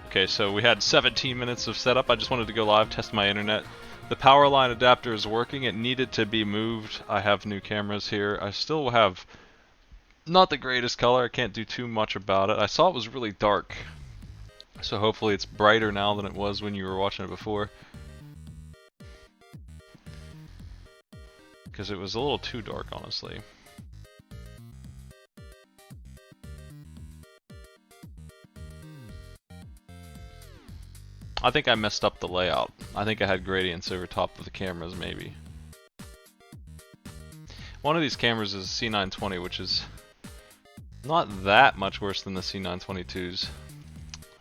Okay, so we had 17 minutes of setup. I just wanted to go live, test my internet. The power line adapter is working. It needed to be moved. I have new cameras here. I still have not the greatest color. I can't do too much about it. I saw it was really dark. So hopefully it's brighter now than it was when you were watching it before. Because it was a little too dark, honestly. I think I messed up the layout. I think I had gradients over top of the cameras, maybe. One of these cameras is a C920, which is not that much worse than the C922s.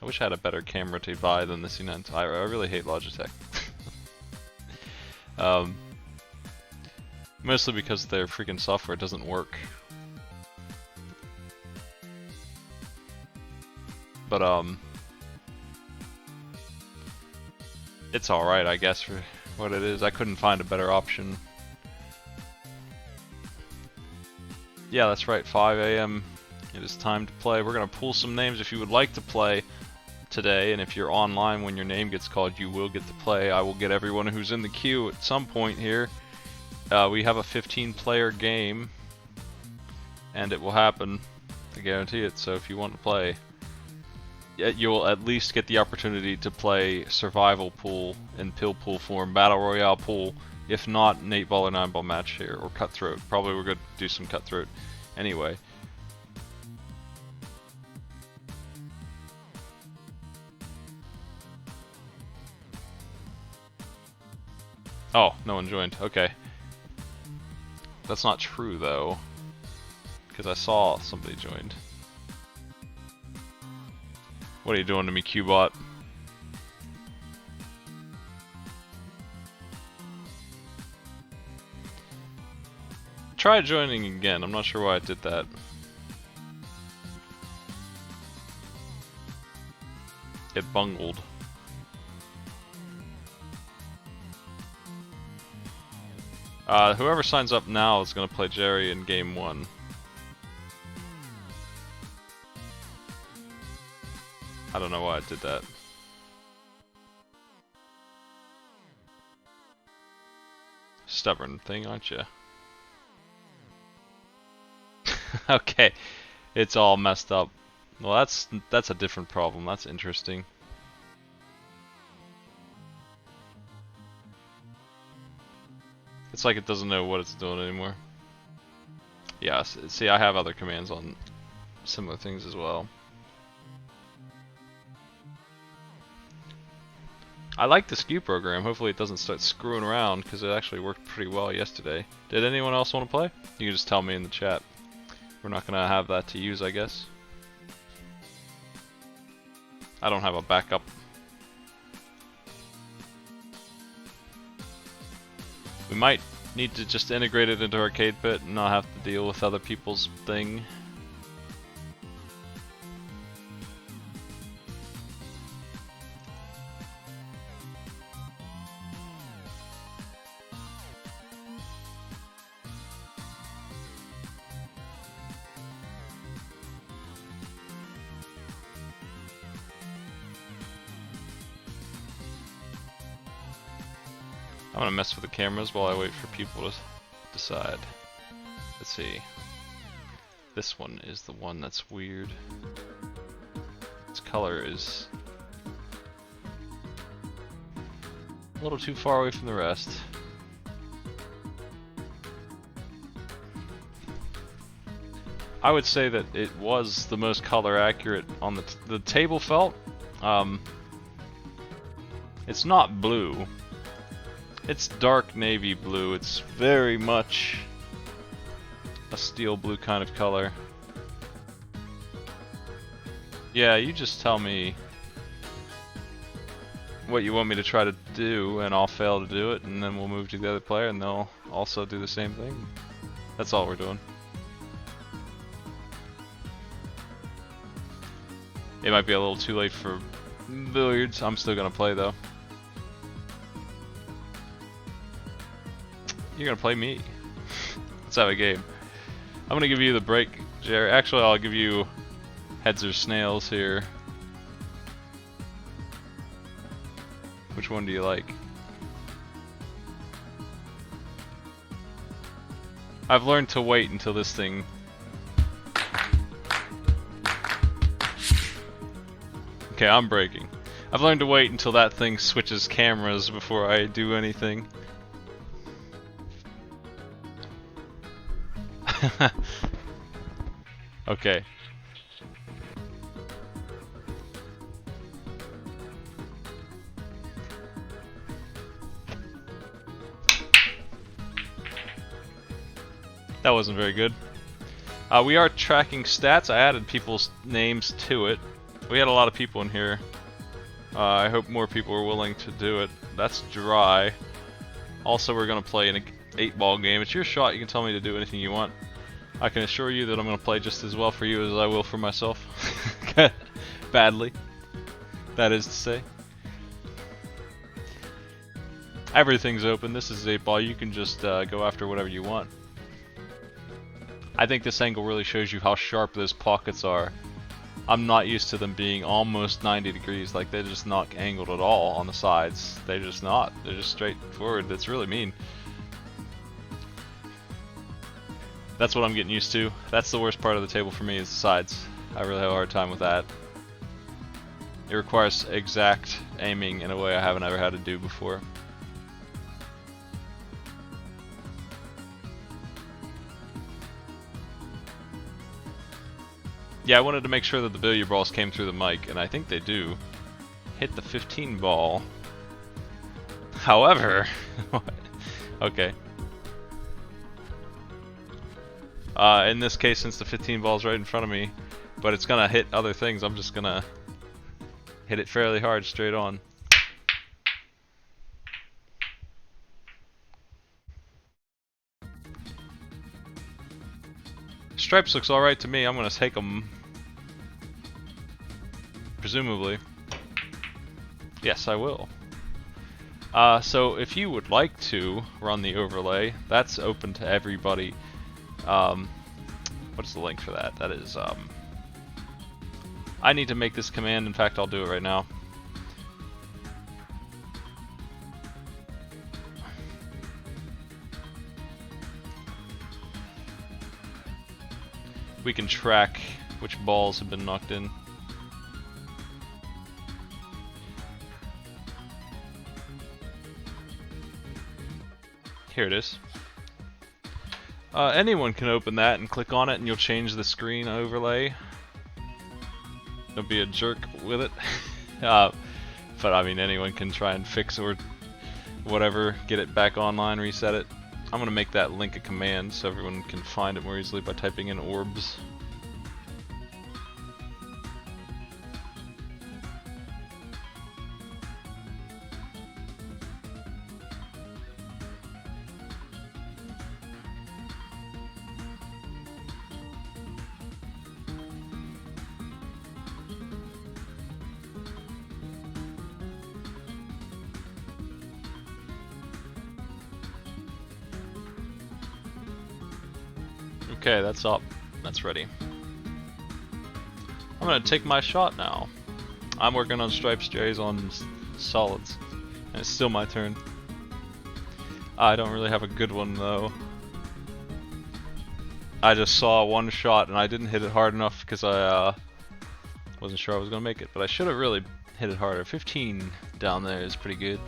I wish I had a better camera to buy than the C920. I really hate Logitech. Mostly because their freaking software doesn't work. But it's alright, I guess, for what it is. I couldn't find a better option. Yeah, that's right, 5 AM. It is time to play. We're going to pull some names if you would like to play today, and if you're online when your name gets called, you will get to play. I will get everyone who's in the queue at some point here. We have a 15-player game, and it will happen. I guarantee it, so if you want to play, you'll at least get the opportunity to play survival pool in pill pool form, battle royale pool, if not an 8-ball or 9-ball match here, or cutthroat. Probably we're going to do some cutthroat anyway. Oh, no one joined. Okay. That's not true though, because I saw somebody joined. What are you doing to me, Qbot? Try joining again. I'm not sure why I did that. It bungled. Whoever signs up now is going to play Jerry in game 1. I don't know why I did that. Stubborn thing, aren't you? Okay, it's all messed up. Well, that's a different problem. That's interesting. It's like it doesn't know what it's doing anymore. Yeah, see, I have other commands on similar things as well. I like the SKU program. Hopefully it doesn't start screwing around, because it actually worked pretty well yesterday. Did anyone else want to play? You can just tell me in the chat. We're not going to have that to use, I guess. I don't have a backup. We might need to just integrate it into Arcade Pit and not have to deal with other people's thing. I'm gonna mess with the cameras while I wait for people to decide. Let's see. This one is the one that's weird. Its color is a little too far away from the rest. I would say that it was the most color accurate on the table felt. It's not blue. It's dark navy blue. It's very much a steel blue kind of color. Yeah, you just tell me what you want me to try to do, and I'll fail to do it, and then we'll move to the other player, and they'll also do the same thing. That's all we're doing. It might be a little too late for billiards. I'm still gonna play though. You're gonna play me. Let's have a game. I'm gonna give you the break, Jerry. Actually, I'll give you heads or snails here. Which one do you like? I've learned to wait until this thing... Okay, I'm breaking. I've learned to wait until that thing switches cameras before I do anything. Okay. That wasn't very good. We are tracking stats. I added people's names to it. We had a lot of people in here. I hope more people are willing to do it. That's dry. Also, we're going to play an 8-ball game. It's your shot. You can tell me to do anything you want. I can assure you that I'm going to play just as well for you as I will for myself. Badly. That is to say. Everything's open. This is 8-ball. You can just go after whatever you want. I think this angle really shows you how sharp those pockets are. I'm not used to them being almost 90 degrees, like they're just not angled at all on the sides. They're just not. They're just straight forward. That's really mean. That's what I'm getting used to. That's the worst part of the table for me, is the sides. I really have a hard time with that. It requires exact aiming in a way I haven't ever had to do before. Yeah, I wanted to make sure that the billiard balls came through the mic, and I think they do. Hit the 15 ball. However, okay. In this case, since the 15 ball is right in front of me, but it's gonna hit other things, I'm just gonna hit it fairly hard straight on. Stripes looks alright to me. I'm gonna take them. Presumably. Yes, I will. So if you would like to run the overlay, that's open to everybody. What's the link for that? That is, I need to make this command. In fact, I'll do it right now. We can track which balls have been knocked in. Here it is. Anyone can open that and click on it, and you'll change the screen overlay. Don't be a jerk with it. But I mean, anyone can try and fix or whatever, get it back online, reset it. I'm gonna make that link a command so everyone can find it more easily by typing in orbs. Okay, that's up. That's ready. I'm gonna take my shot now. I'm working on stripes, Jerry's on solids. And it's still my turn. I don't really have a good one though. I just saw one shot and I didn't hit it hard enough because I wasn't sure I was gonna make it, but I should have really hit it harder. 15 down there is pretty good.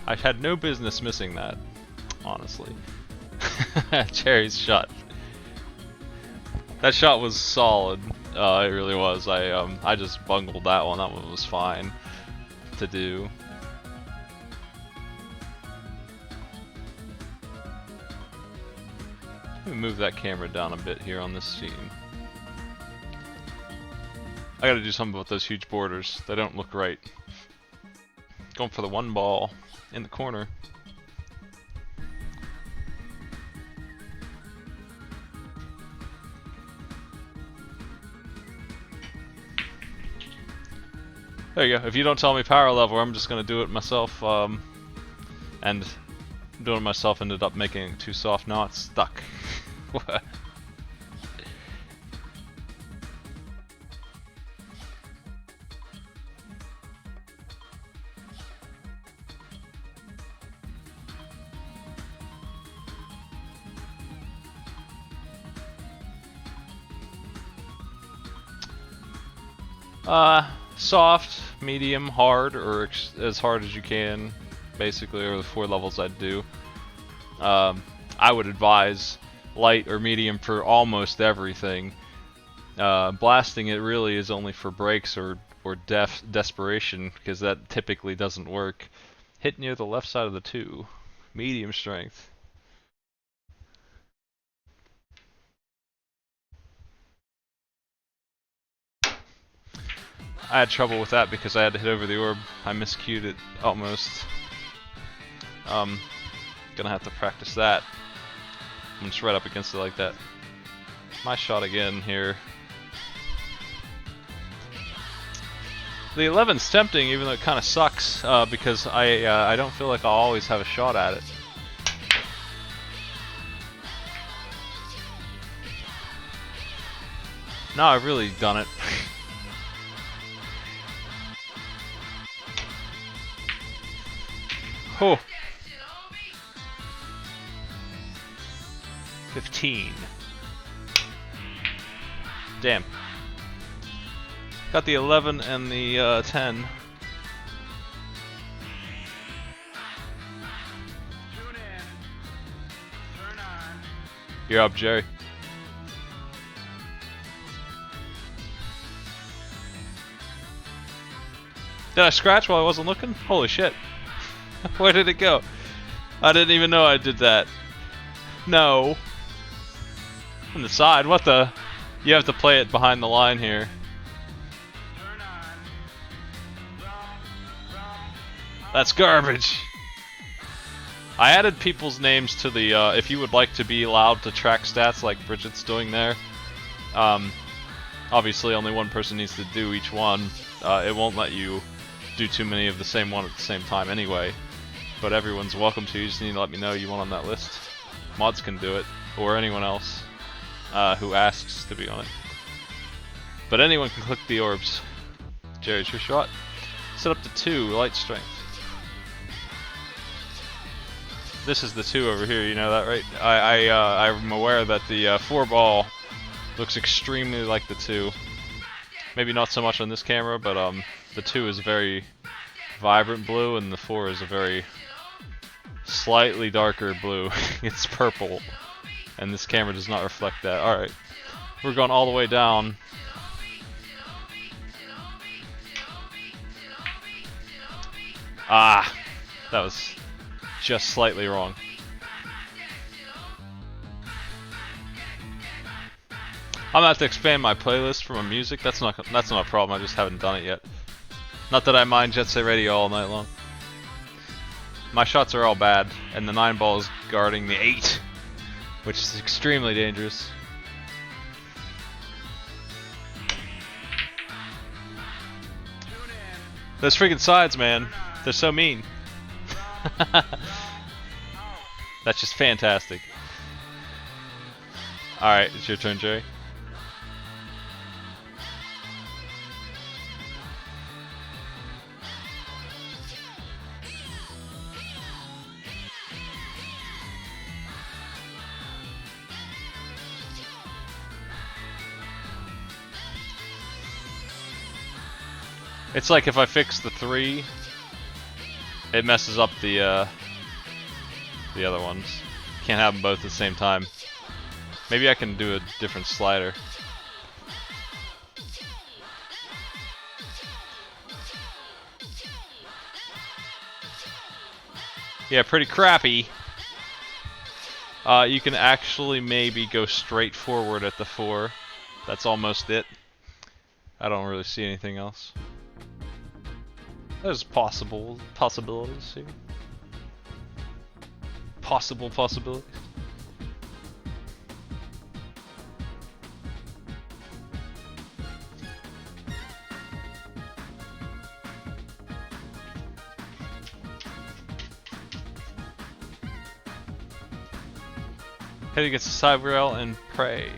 I had no business missing that, honestly. Jerry's shot. That shot was solid. It really was. I just bungled that one. That one was fine to do. Let me move that camera down a bit here on this scene. I gotta do something about those huge borders. They don't look right. Going for the one ball in the corner. There you go. If you don't tell me power level, I'm just gonna do it myself. And doing it myself ended up making it too soft. Now it's stuck. What? Soft, medium, hard, or as hard as you can, basically, are the 4 levels I'd do. I would advise light or medium for almost everything. Blasting it really is only for breaks or desperation, because that typically doesn't work. Hit near the left side of the 2. Medium strength. I had trouble with that because I had to hit over the orb. I miscued it almost. Gonna have to practice that. I'm just right up against it like that. My shot again here. The 11's tempting, even though it kind of sucks, because I don't feel like I'll always have a shot at it. No, I've really done it. Oh. 15. Damn. Got the 11 and the 10. You're up, Jerry. Did I scratch while I wasn't looking? Holy shit. Where did it go? I didn't even know I did that. No. On the side, what the? You have to play it behind the line here. That's garbage. I added people's names to the, if you would like to be allowed to track stats like Bridget's doing there. Obviously only one person needs to do each one. It won't let you do too many of the same one at the same time anyway. But everyone's welcome to. You just need to let me know you want on that list. Mods can do it, or anyone else who asks to be on it. But anyone can click the orbs. Jerry, it's your shot. Set up to 2, light strength. This is the 2 over here, you know that, right? I'm aware that the 4 ball looks extremely like the 2. Maybe not so much on this camera, but the 2 is very vibrant blue, and the 4 is a very slightly darker blue. It's purple, and this camera does not reflect that. Alright, we're going all the way down. Ah, that was just slightly wrong. I'm gonna have to expand my playlist for my music. That's not a problem. I just haven't done it yet. Not that I mind Jet Set Radio all night long. My shots are all bad, and the 9 ball is guarding the 8, which is extremely dangerous. Those freaking sides, man. They're so mean. That's just fantastic. Alright, it's your turn, Jerry. It's like if I fix the 3, it messes up the other ones. Can't have them both at the same time. Maybe I can do a different slider. Yeah, pretty crappy. You can actually maybe go straight forward at the 4. That's almost it. I don't really see anything else. There's possibilities here. Possible possibilities. Head against the side rail and pray.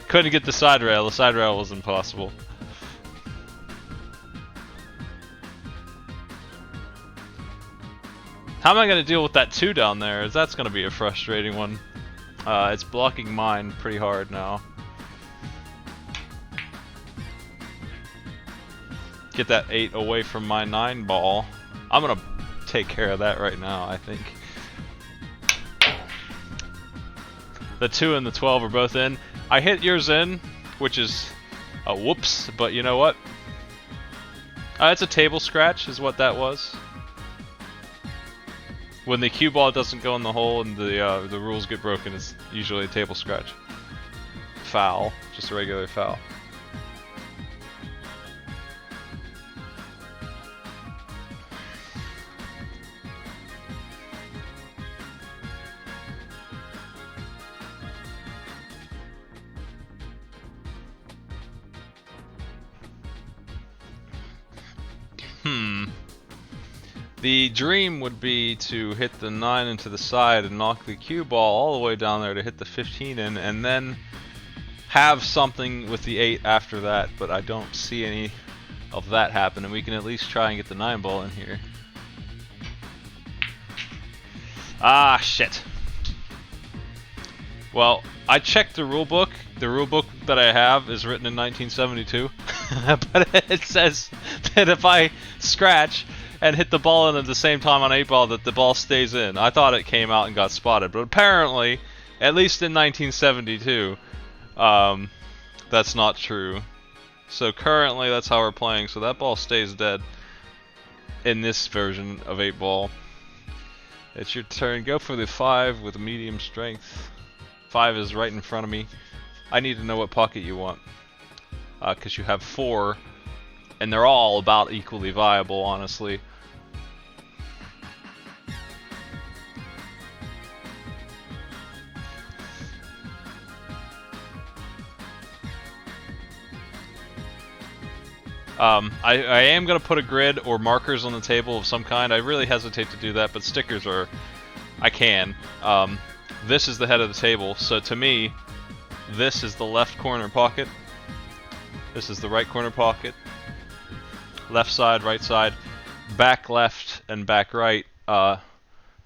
Couldn't get the side rail. The side rail was impossible. How am I going to deal with that 2 down there? That's going to be a frustrating one. It's blocking mine pretty hard now. Get that 8 away from my 9 ball. I'm going to take care of that right now, I think. The 2 and the 12 are both in. I hit yours in, which is a whoops, but you know what? It's a table scratch is what that was. When the cue ball doesn't go in the hole and the rules get broken, it's usually a table scratch. Foul, just a regular foul. The dream would be to hit the 9 into the side and knock the cue ball all the way down there to hit the 15 in, and then have something with the 8 after that, but I don't see any of that happen, and we can at least try and get the 9 ball in here. Ah, shit. Well, I checked the rule book. The rule book that I have is written in 1972, but it says that if I scratch and hit the ball in at the same time on 8 ball that the ball stays in. I thought it came out and got spotted, but apparently, at least in 1972, that's not true. So currently that's how we're playing, so that ball stays dead in this version of 8 ball. It's your turn. Go for the 5 with medium strength. 5 is right in front of me. I need to know what pocket you want, because you have 4, and they're all about equally viable, honestly. I am going to put a grid or markers on the table of some kind. I really hesitate to do that, but stickers are... I can. This is the head of the table, so to me, this is the left corner pocket. This is the right corner pocket. Left side, right side, back left, and back right.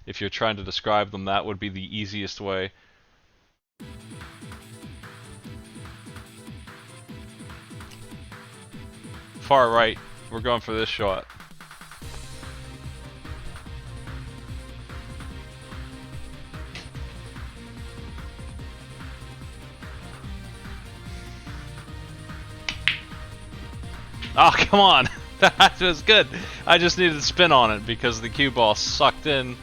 If you're trying to describe them, that would be the easiest way. Far right, we're going for this shot. Oh, come on! That was good! I just needed to spin on it because the cue ball sucked in.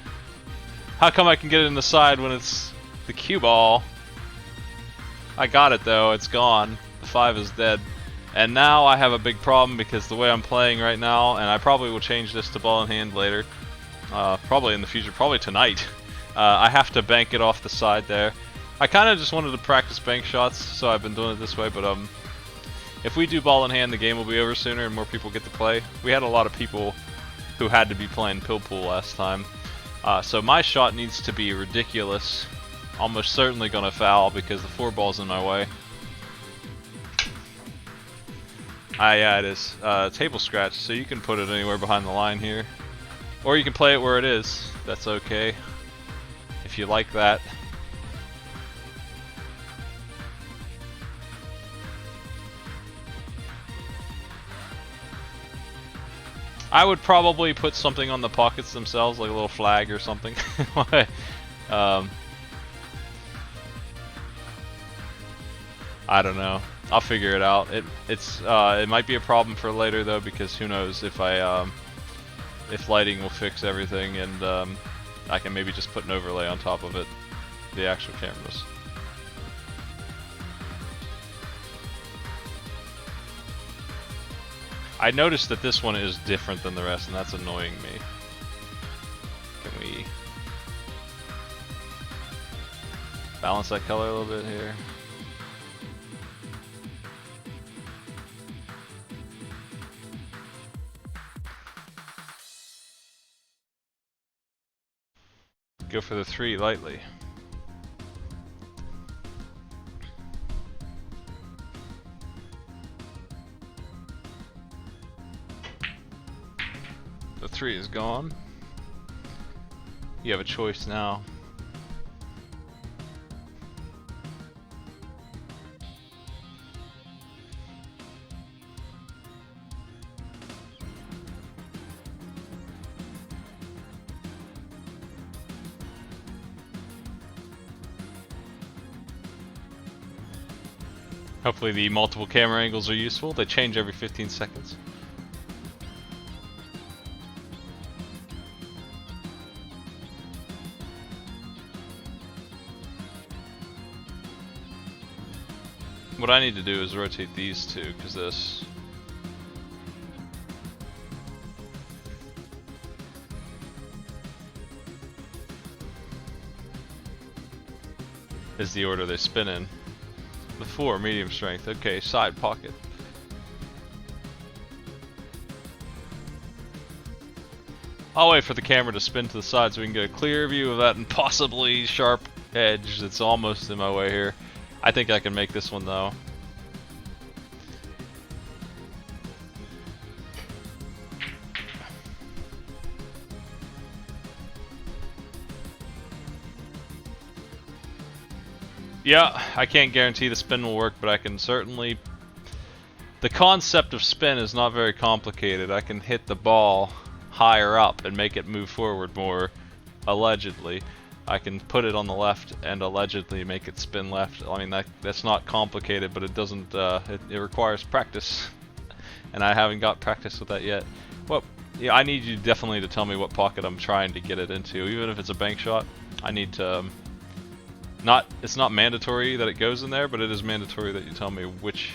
How come I can get it in the side when it's the cue ball? I got it though, it's gone. The 5 is dead. And now I have a big problem because the way I'm playing right now, and I probably will change this to ball in hand later, probably in the future, probably tonight, I have to bank it off the side there. I kind of just wanted to practice bank shots, so I've been doing it this way, but if we do ball in hand, the game will be over sooner and more people get to play. We had a lot of people who had to be playing pill pool last time, so my shot needs to be ridiculous. Almost certainly gonna foul because the 4 ball's in my way. Yeah, it is. Table scratch, so you can put it anywhere behind the line here. Or you can play it where it is. That's okay. If you like that. I would probably put something on the pockets themselves, like a little flag or something. I don't know. I'll figure it out. It might be a problem for later though, because who knows if if lighting will fix everything, and I can maybe just put an overlay on top of it, the actual cameras. I noticed that this one is different than the rest, and that's annoying me. Can we balance that color a little bit here? Go for the 3 lightly. The 3 is gone. You have a choice now. Hopefully the multiple camera angles are useful. They change every 15 seconds. What I need to do is rotate these two, because this... is the order they spin in. The 4, medium strength. Okay, side pocket. I'll wait for the camera to spin to the side so we can get a clear view of that impossibly sharp edge that's almost in my way here. I think I can make this one though. Yeah, I can't guarantee the spin will work, but I can certainly... The concept of spin is not very complicated. I can hit the ball higher up and make it move forward more, allegedly. I can put it on the left and allegedly make it spin left. I mean, that's not complicated, but it doesn't, it requires practice. And I haven't got practice with that yet. Well, yeah, I need you definitely to tell me what pocket I'm trying to get it into. Even if it's a bank shot, I need to... it's not mandatory that it goes in there, but it is mandatory that you tell me which.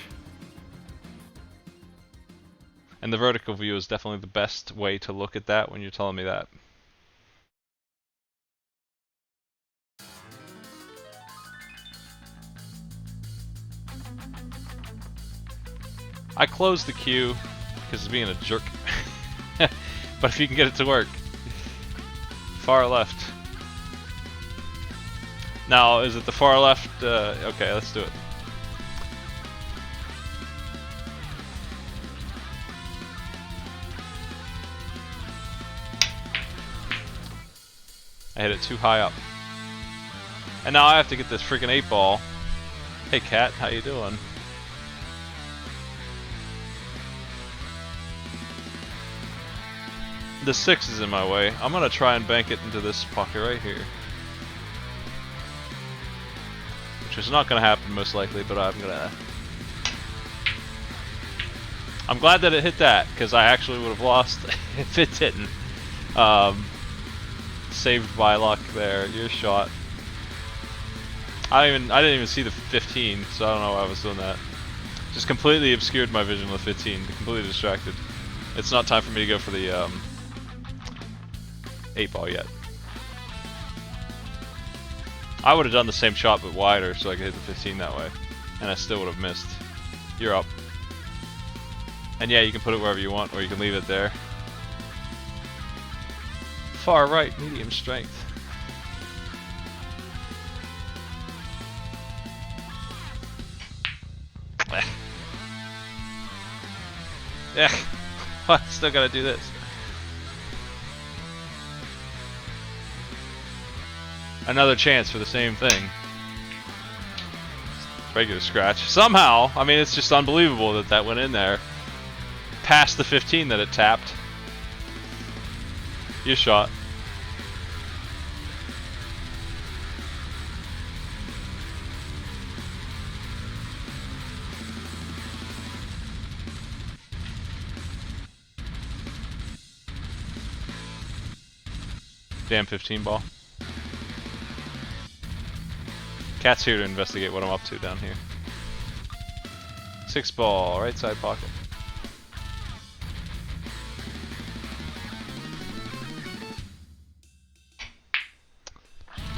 And the vertical view is definitely the best way to look at that when you're telling me that. I closed the queue because it's being a jerk. But if you can get it to work. Far left. Now, is it the far left? Okay, let's do it. I hit it too high up. And now I have to get this freaking 8 ball. Hey cat, how you doing? The 6 is in my way. I'm gonna try and bank it into this pocket right here. Which is not gonna happen most likely, but I'm glad that it hit that, because I actually would have lost if it didn't. Saved by luck there. Your shot. I didn't even see the 15, so I don't know why I was doing that. Just completely obscured my vision with 15. Completely distracted. It's not time for me to go for the 8 ball yet. I would have done the same shot but wider so I could hit the 15 that way. And I still would have missed. You're up. And yeah, you can put it wherever you want, or you can leave it there. Far right, medium strength. Yeah, I still gotta do this. Another chance for the same thing. Regular scratch. Somehow, I mean, it's just unbelievable that that went in there. Past the 15 that it tapped. Your shot. Damn 15 ball. Cat's here to investigate what I'm up to down here. 6 ball, right side pocket.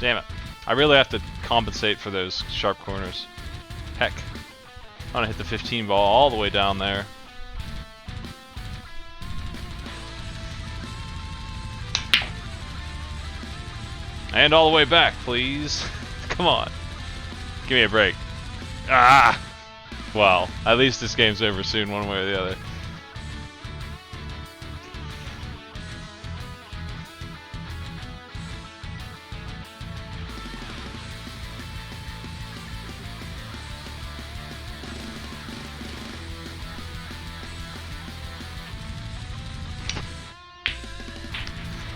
Damn it. I really have to compensate for those sharp corners. Heck. I'm gonna hit the 15 ball all the way down there. And all the way back, please. Come on. Give me a break. Ah! Well, at least this game's over soon, one way or the other.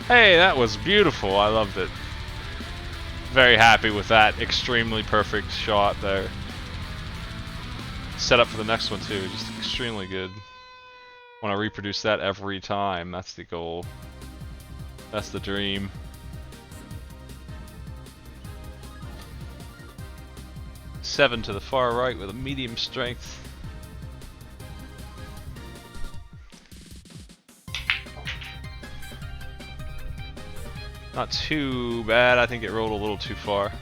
Hey, that was beautiful. I loved it. Very happy with that extremely perfect shot there. Set up for the next one too, just extremely good. Want to reproduce that every time, that's the goal. That's the dream. Seven to the far right with a medium strength. Not too bad, I think it rolled a little too far.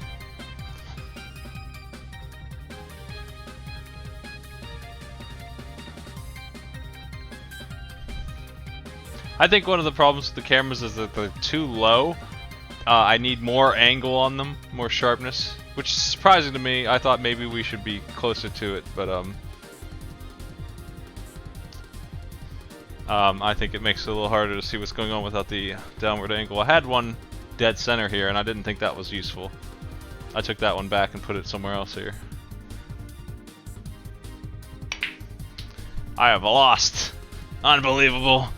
I think one of the problems with the cameras is that they're too low. I need more angle on them, more sharpness, which is surprising to me. I thought maybe we should be closer to it, but I think it makes it a little harder to see what's going on without the downward angle. I had one dead center here, and I didn't think that was useful. I took that one back and put it somewhere else here. I have lost. Unbelievable.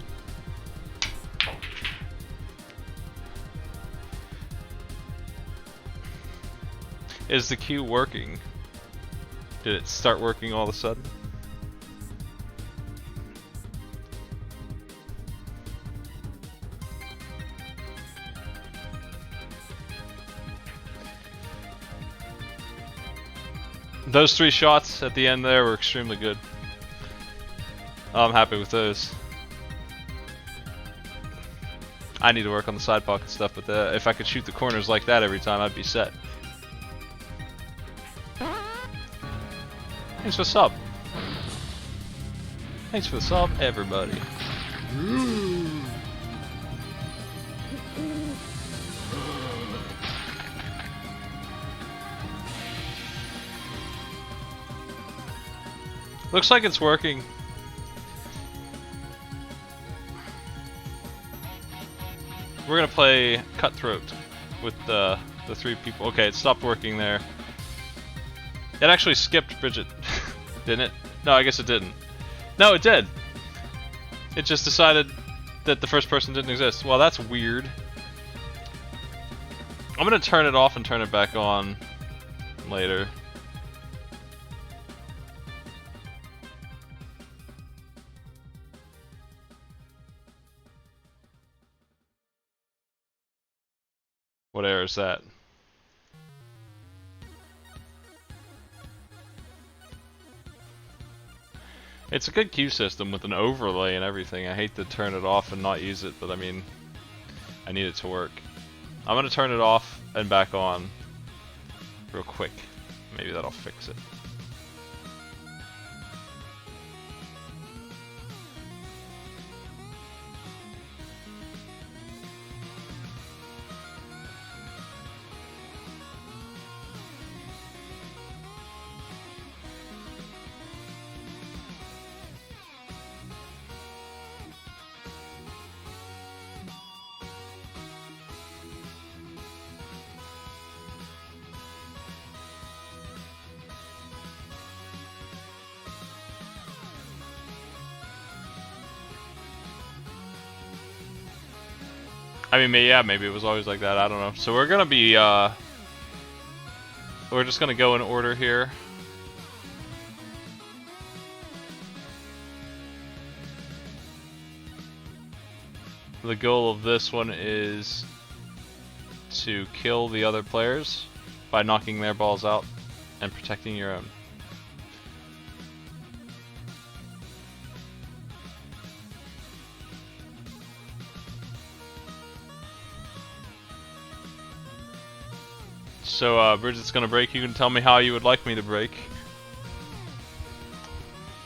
Is the cue working? Did it start working all of a sudden? Those three shots at the end there were extremely good. I'm happy with those. I need to work on the side pocket stuff, but if I could shoot the corners like that every time, I'd be set. Thanks for the sub. Thanks for the sub, everybody. Looks like it's working. We're gonna play Cutthroat with the three people. Okay, it stopped working there. It actually skipped Bridget, didn't it? No, I guess it didn't. No, it did. It just decided that the first person didn't exist. Well, that's weird. I'm gonna turn it off and turn it back on later. What error is that? It's a good queue system with an overlay and everything. I hate to turn it off and not use it, but I mean, I need it to work. I'm gonna turn it off and back on real quick. Maybe that'll fix it. I mean, yeah, maybe it was always like that, I don't know. So we're gonna be, we're just gonna go in order here. The goal of this one is to kill the other players by knocking their balls out and protecting your own. So, Bridget's gonna break. You can tell me how you would like me to break.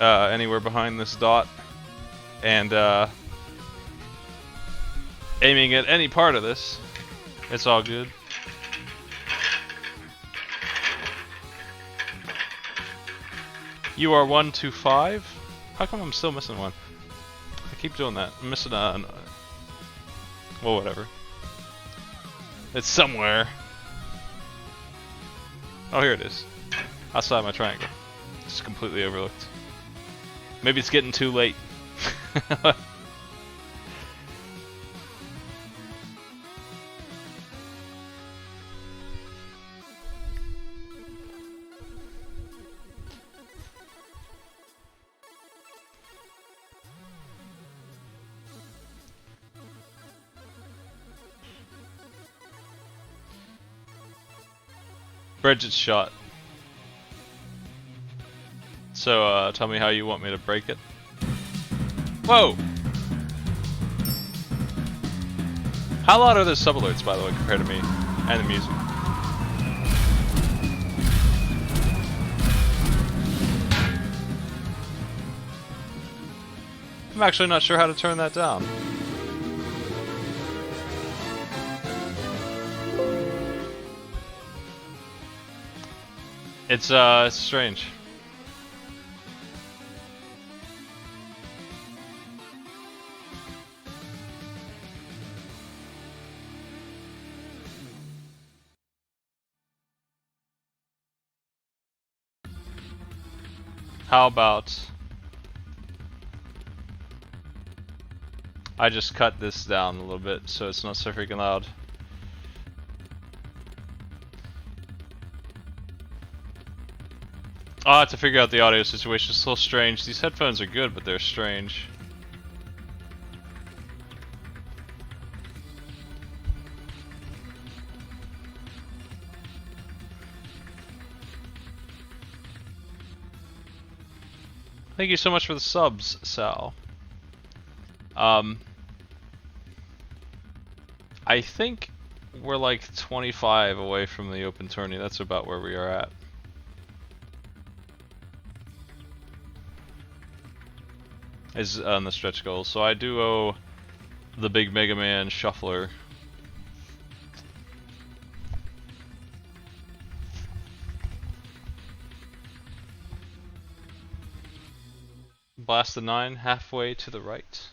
Anywhere behind this dot. And, aiming at any part of this. It's all good. You are 1 to 5? How come I'm still missing one? I keep doing that. I'm missing well, whatever. It's somewhere. Oh, here it is. Outside my triangle. Just completely overlooked. Maybe it's getting too late. Bridget's shot. So, tell me how you want me to break it. Whoa! How loud are those sub-alerts, by the way, compared to me and the music? I'm actually not sure how to turn that down. It's strange. How about I just cut this down a little bit so it's not so freaking loud. I'll have to figure out the audio situation. It's so strange. These headphones are good, but they're strange. Thank you so much for the subs, Sal. I think we're like 25 away from the open tourney. That's about where we are at. Is on the stretch goal. So I do owe the big Mega Man shuffler. Blast the 9 halfway to the right.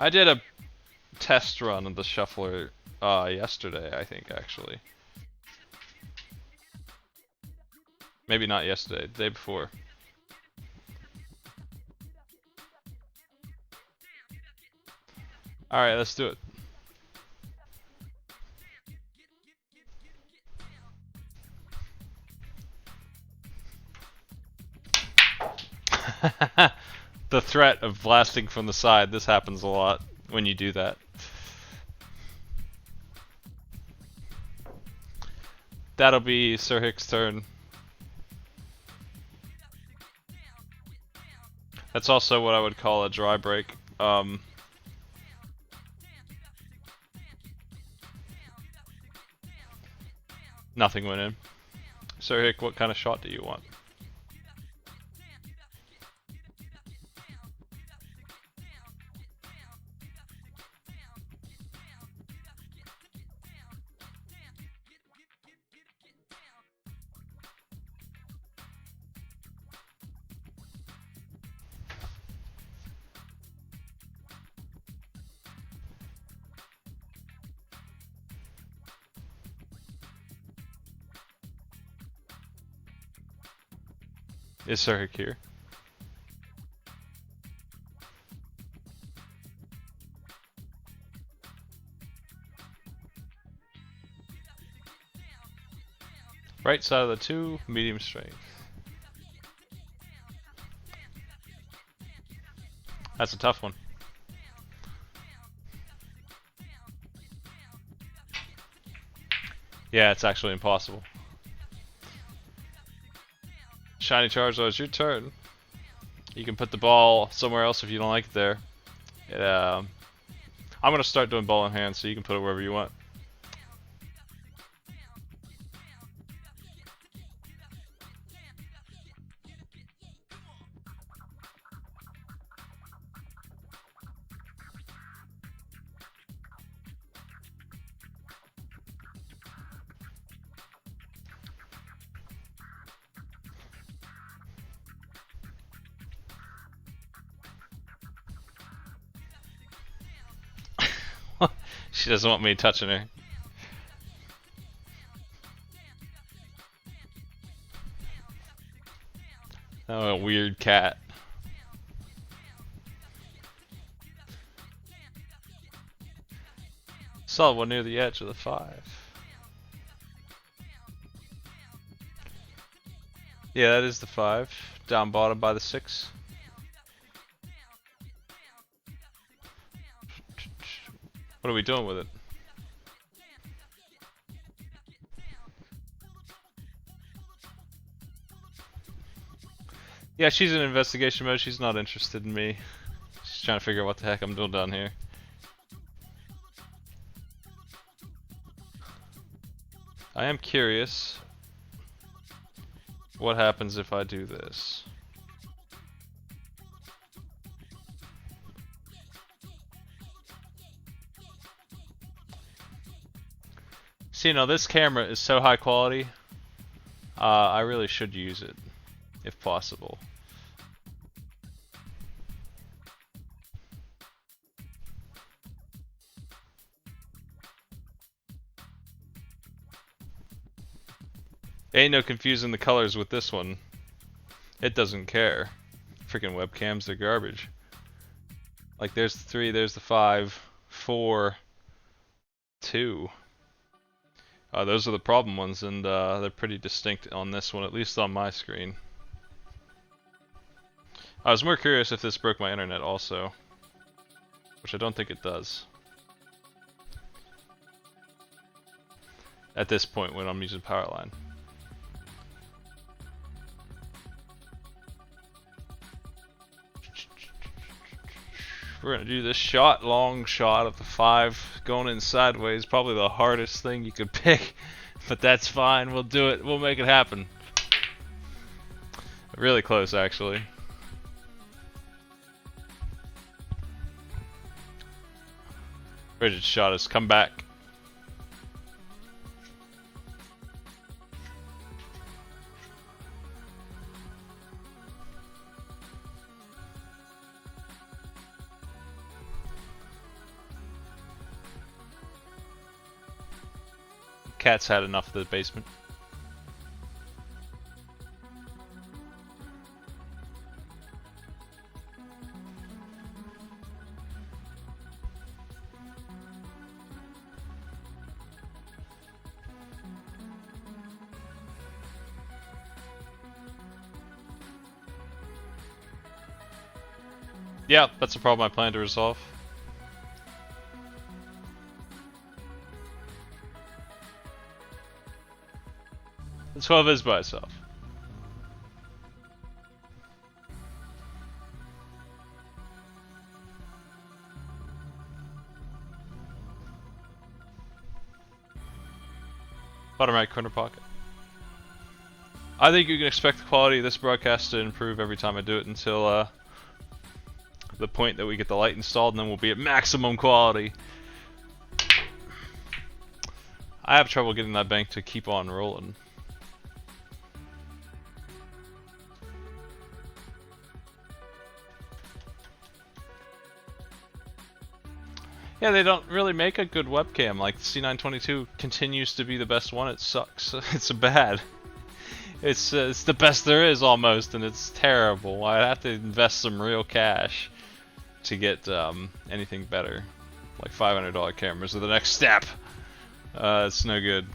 I did a test run of the shuffler yesterday, I think, actually. Maybe not yesterday, the day before. Alright, let's do it. The threat of blasting from the side, this happens a lot when you do that. That'll be Sir Hick's turn. That's also what I would call a dry break. Nothing went in. Sir Hick, what kind of shot do you want? Is Sir Hick here? Right side of the 2, medium strength. That's a tough one. Yeah, it's actually impossible. Shiny Charizard, it's your turn. You can put the ball somewhere else if you don't like it there. I'm gonna start doing ball in hand, so you can put it wherever you want. She doesn't want me touching her. Oh, a weird cat. Solid one near the edge of the 5. Yeah, that is the 5. Down bottom by the 6. What are we doing with it? Yeah, she's in investigation mode. She's not interested in me. She's trying to figure out what the heck I'm doing down here. I am curious what happens if I do this. See, now this camera is so high quality, I really should use it, if possible. Ain't no confusing the colors with this one. It doesn't care. Freaking webcams, they're garbage. Like there's the 3, there's the 5, 4, 2. Those are the problem ones, and they're pretty distinct on this one, at least on my screen. I was more curious if this broke my internet also, which I don't think it does. At this point when I'm using Powerline. We're gonna do this shot, long shot of the 5 going in sideways, probably the hardest thing you could pick, but that's fine, we'll do it, we'll make it happen. Really close actually. Bridget's shot has come back. Cat's had enough of the basement. Yeah, that's a problem I plan to resolve. The 12 is by itself. Bottom right corner pocket. I think you can expect the quality of this broadcast to improve every time I do it until the point that we get the light installed, and then we'll be at maximum quality. I have trouble getting that bank to keep on rolling. Yeah, they don't really make a good webcam. Like, the C922 continues to be the best one. It sucks. It's bad. It's the best there is almost, and it's terrible. I have to invest some real cash to get anything better. Like $500 cameras are the next step. It's no good.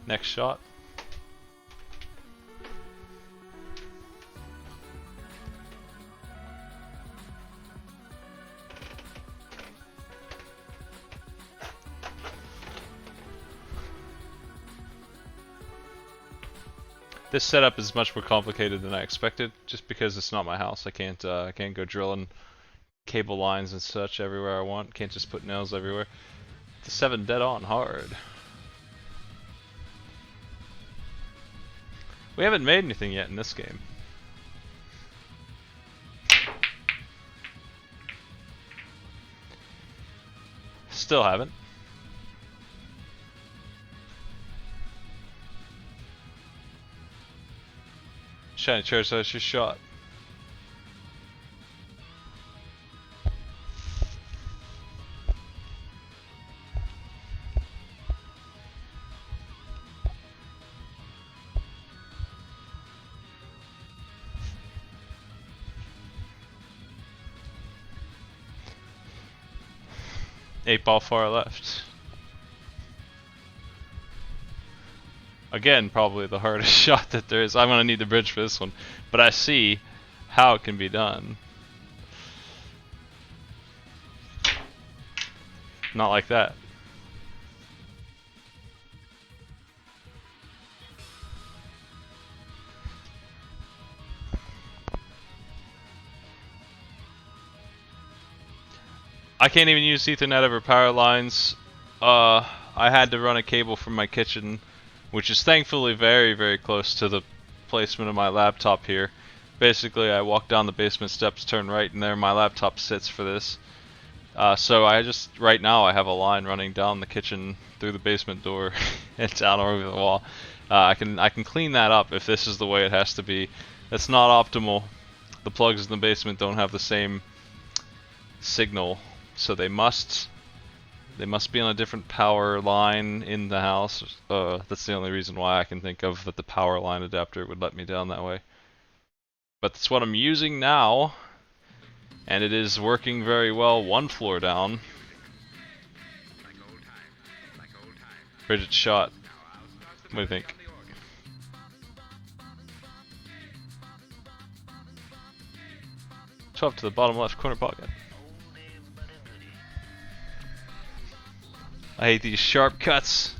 Next shot. This setup is much more complicated than I expected, just because it's not my house. I can't go drilling cable lines and such everywhere I want. Can't just put nails everywhere. The 7 dead on hard. We haven't made anything yet in this game. Still haven't. Shiny Charizard, that's your shot. 8 ball far left. Again, probably the hardest shot that there is. I'm gonna need the bridge for this one, but I see how it can be done. Not like that. I can't even use Ethernet over power lines. I had to run a cable from my kitchen, which is thankfully very, very close to the placement of my laptop here. Basically, I walk down the basement steps, turn right, and there my laptop sits for this. So I just, right now, I have a line running down the kitchen through the basement door and down over the wall. I can clean that up if this is the way it has to be. That's not optimal. The plugs in the basement don't have the same signal, so they must be on a different power line in the house. That's the only reason why I can think of that the power line adapter would let me down that way. But that's what I'm using now, and it is working very well. One floor down. Bridget shot. What do you think? Up to the bottom left corner pocket. I hate these sharp cuts.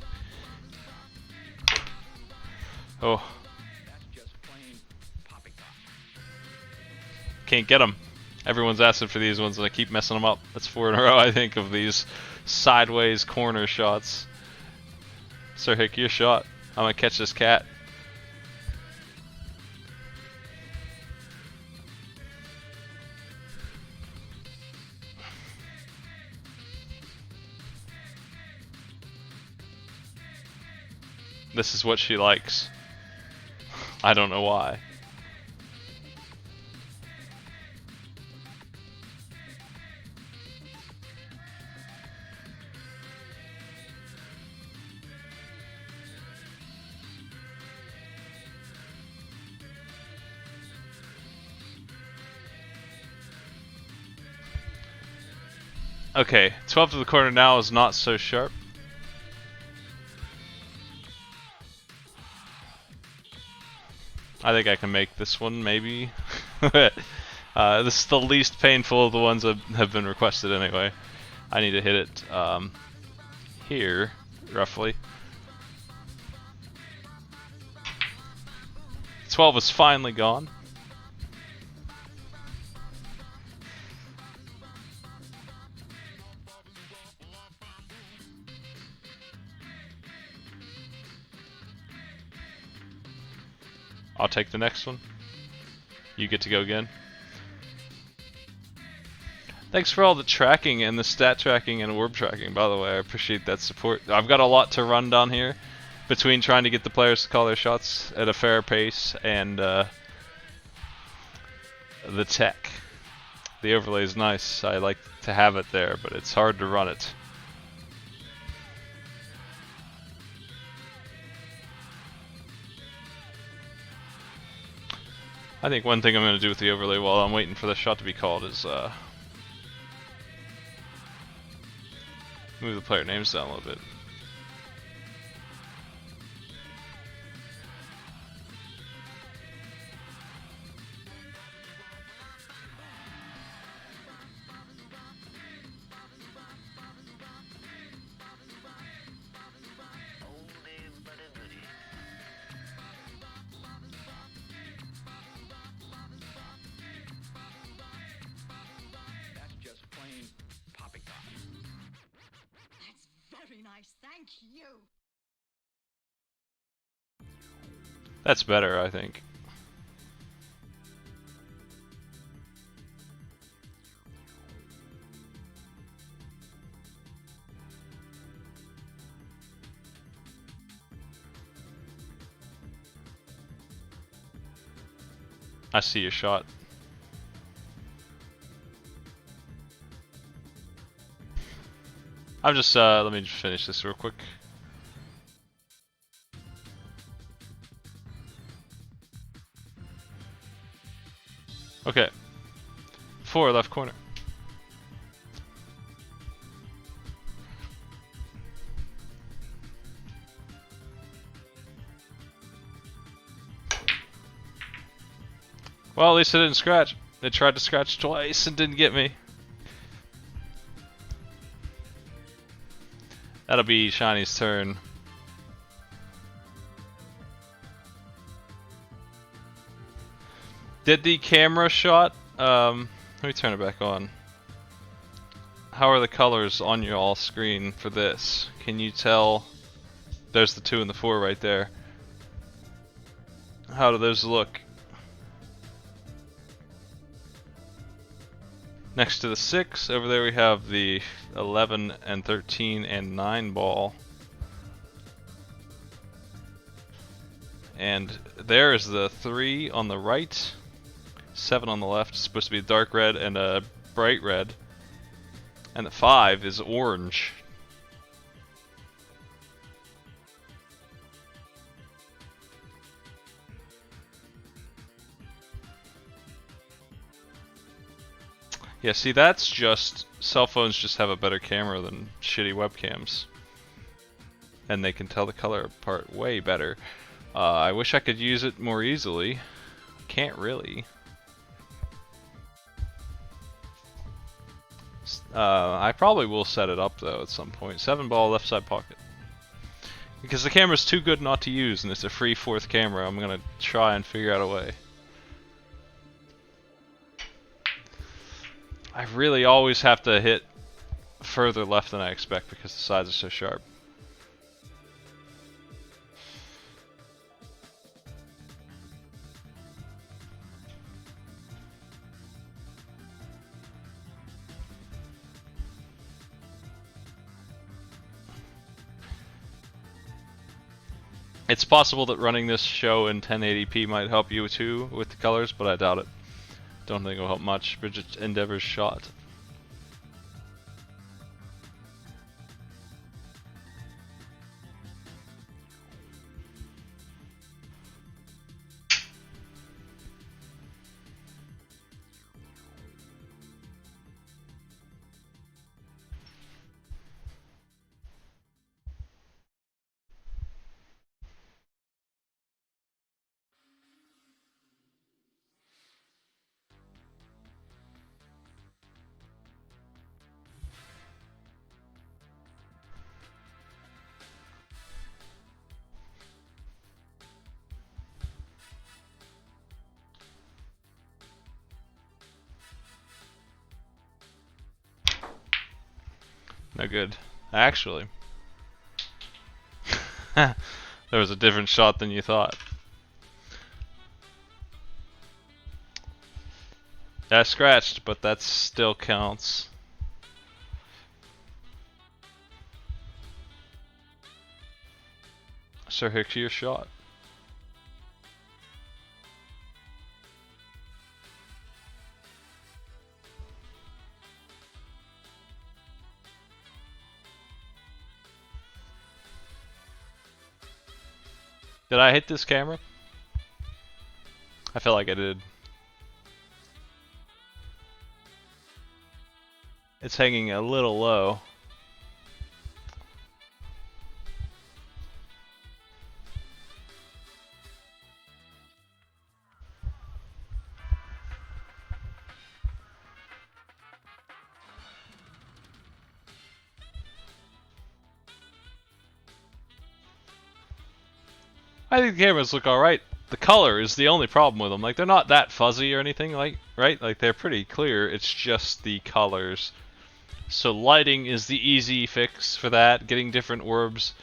Oh. Can't get them. Everyone's asking for these ones and I keep messing them up. That's 4 in a row, I think, of these sideways corner shots. Sir Hick, your shot. I'm gonna catch this cat. This is what she likes. I don't know why. Okay, 12 to the corner now is not so sharp. I think I can make this one, maybe. This is the least painful of the ones that have been requested anyway. I need to hit it here, roughly. 12 is finally gone. I'll take the next one. You get to go again. Thanks for all the tracking and the stat tracking and orb tracking, by the way. I appreciate that support. I've got a lot to run down here between trying to get the players to call their shots at a fair pace and the tech. The overlay is nice. I like to have it there, but it's hard to run it. I think one thing I'm going to do with the overlay while I'm waiting for the shot to be called is move the player names down a little bit. Nice, thank you. That's better, I think. I see your shot. I'm just, let me just finish this real quick. Okay. 4 left corner. Well, at least it didn't scratch. It tried to scratch twice and didn't get me. That'll be Shiny's turn. Did the camera shot, let me turn it back on. How are the colors on your all screen for this? Can you tell? There's the 2 and the 4 right there. How do those look? Next to the 6, over there we have the 11 and 13 and 9 ball. And there is the 3 on the right, 7 on the left. It's supposed to be a dark red and a bright red. And the 5 is orange. Yeah, see, that's just... Cell phones just have a better camera than shitty webcams. And they can tell the color apart way better. I wish I could use it more easily. Can't really. I probably will set it up though at some point. 7 ball left side pocket. Because the camera's too good not to use and it's a free 4th camera, I'm gonna try and figure out a way. I really always have to hit further left than I expect because the sides are so sharp. It's possible that running this show in 1080p might help you too with the colors, but I doubt it. Don't think it'll help much. Bridget Endeavor's shot. No good. Actually. There was a different shot than you thought. That scratched, but that still counts. Sir Hicks, your shot. Did I hit this camera? I feel like I did. It's hanging a little low. I think the cameras look alright. The color is the only problem with them. Like, they're not that fuzzy or anything, like, right? Like, they're pretty clear. It's just the colors. So lighting is the easy fix for that. Getting different orbs.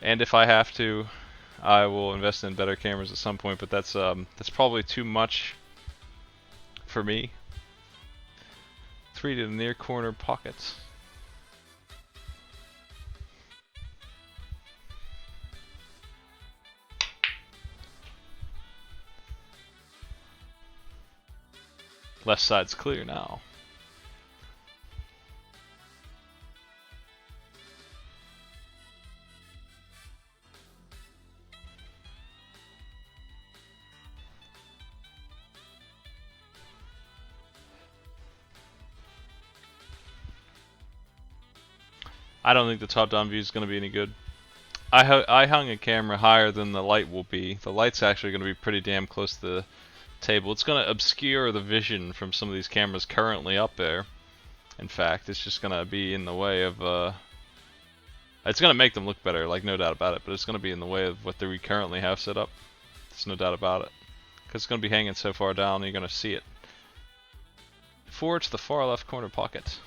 And if I have to, I will invest in better cameras at some point. But that's probably too much for me. 3 to the near corner pockets. Left side's clear now. I don't think the top-down view is going to be any good. I hung a camera higher than the light will be. The light's actually going to be pretty damn close to table. It's going to obscure the vision from some of these cameras currently up there. In fact, it's just going to be in the way of, it's going to make them look better, like no doubt about it, but it's going to be in the way of what we currently have set up. There's no doubt about it. Because it's going to be hanging so far down, you're going to see it. 4 to the far left corner pocket.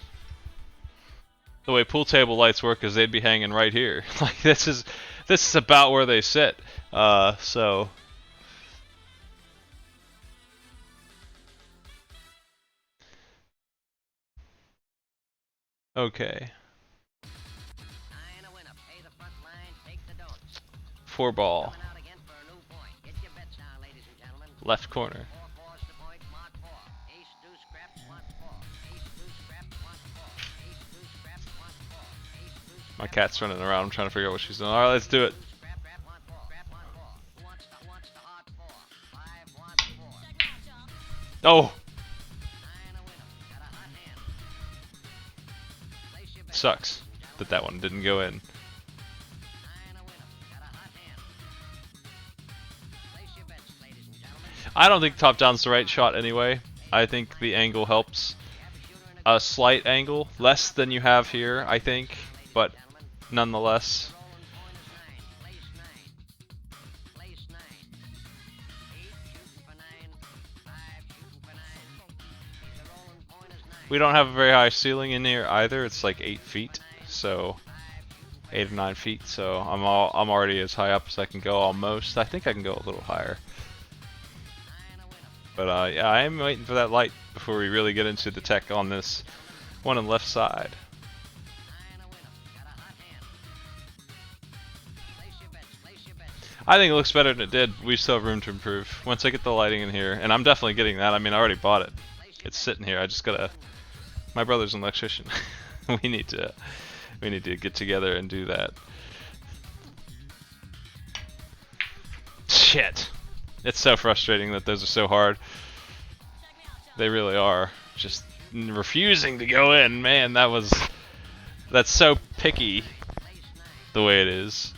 The way pool table lights work is they'd be hanging right here. Like this is about where they sit. So okay. 4 ball. Left corner. My cat's running around. I'm trying to figure out what she's doing. Alright, let's do it. Oh! Sucks that that one didn't go in. I don't think top down's the right shot anyway. I think the angle helps. A slight angle, less than you have here, I think, but nonetheless. We don't have a very high ceiling in here either. It's like 8 feet, so 8 or 9 feet. So I'm already as high up as I can go almost. I think I can go a little higher. But yeah, I am waiting for that light before we really get into the tech on this one on the left side. I think it looks better than it did. We still have room to improve. Once I get the lighting in here, and I'm definitely getting that. I mean, I already bought it. It's sitting here. I just gotta. My brother's an electrician. we need to get together and do that. Shit. It's so frustrating that those are so hard. They really are. Just refusing to go in. Man, that's so picky the way it is.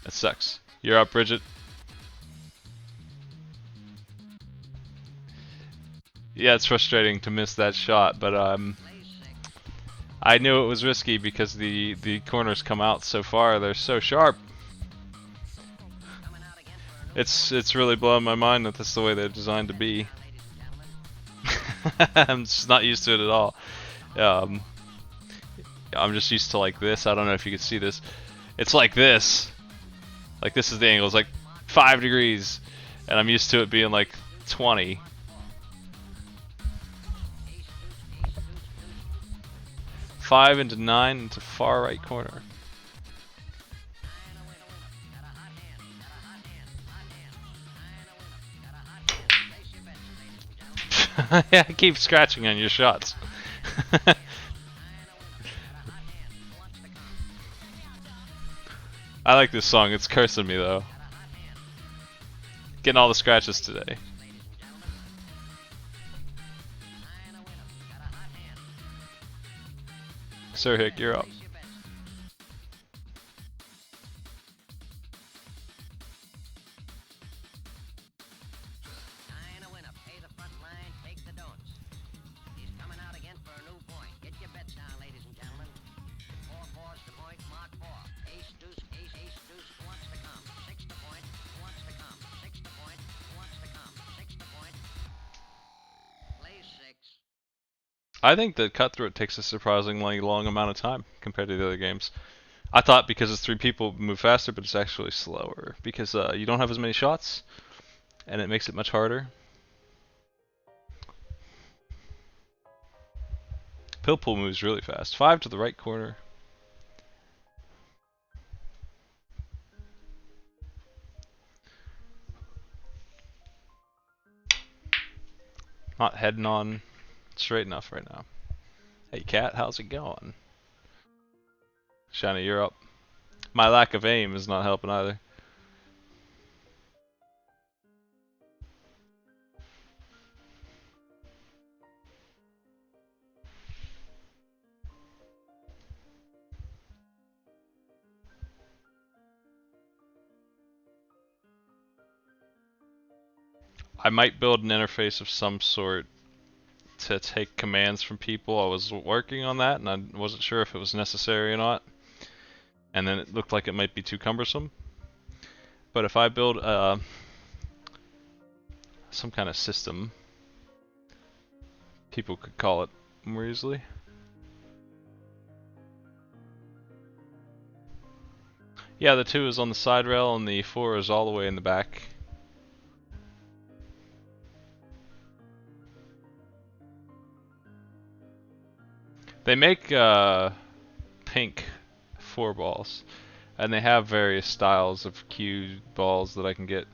That sucks. You're up, Bridget. Yeah, it's frustrating to miss that shot, but I knew it was risky because the corners come out so far. They're so sharp. It's really blowing my mind that that's the way they're designed to be. I'm just not used to it at all. I'm just used to like this. I don't know if you can see this. It's like this. Like this is the angle. It's like 5 degrees, and I'm used to it being like 20. Five into 9 into far right corner. Yeah, keep scratching on your shots. I like this song. It's cursing me though. Getting all the scratches today. Sir Hick, you're up. I think that Cutthroat takes a surprisingly long amount of time compared to the other games. I thought because it's 3 people move faster, but it's actually slower because you don't have as many shots, and it makes it much harder. Pill Pool moves really fast. 5 to the right corner. Not heading on straight enough right now. Hey cat, how's it going? Shiny, you're up. My lack of aim is not helping either. I might build an interface of some sort to take commands from people. I was working on that and I wasn't sure if it was necessary or not. And then it looked like it might be too cumbersome. But if I build some kind of system, people could call it more easily. Yeah, the 2 is on the side rail and the 4 is all the way in the back. They make pink 4 balls, and they have various styles of cue balls that I can get.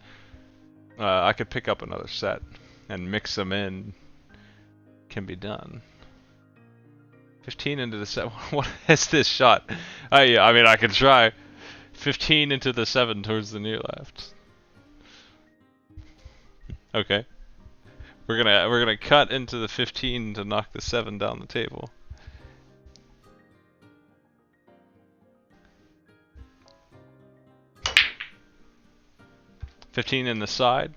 I could pick up another set and mix them in. Can be done. 15 into the 7. What is this shot? I mean, I can try. 15 into the 7 towards the near left. Okay. We're gonna cut into the 15 to knock the 7 down the table. $15 in the side.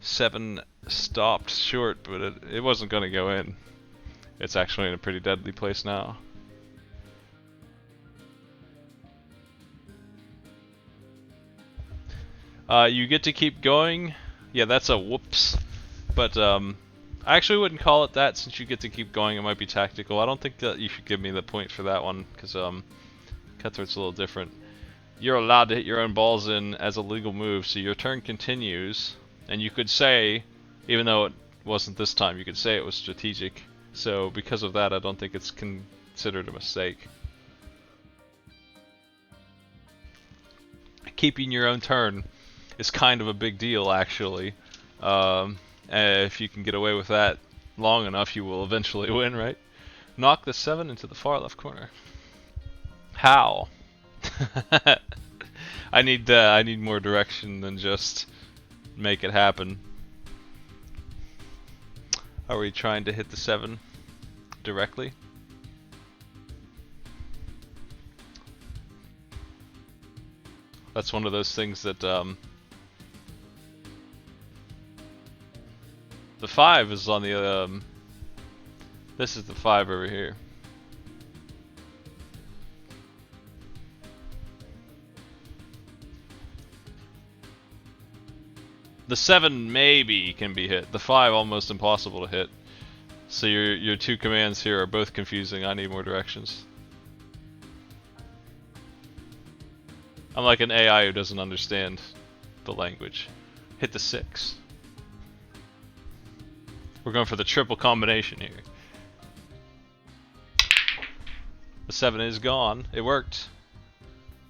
7 stopped short, but it wasn't gonna go in. It's actually in a pretty deadly place now. You get to keep going. Yeah, that's a whoops. But I actually wouldn't call it that since you get to keep going. It might be tactical. I don't think that you should give me the point for that one because Cutthroat's a little different. You're allowed to hit your own balls in as a legal move, so your turn continues. And you could say, even though it wasn't this time, you could say it was strategic. So because of that, I don't think it's considered a mistake. Keeping your own turn is kind of a big deal, actually. If you can get away with that long enough, you will eventually win, right? Knock the 7 into the far left corner. How? I need more direction than just make it happen. Are we trying to hit the 7 directly? That's one of those things that the 5 is on the this is the 5 over here. The 7 maybe can be hit. The 5 almost impossible to hit. So your 2 commands here are both confusing. I need more directions. I'm like an AI who doesn't understand the language. Hit the 6. We're going for the triple combination here. The 7 is gone. It worked.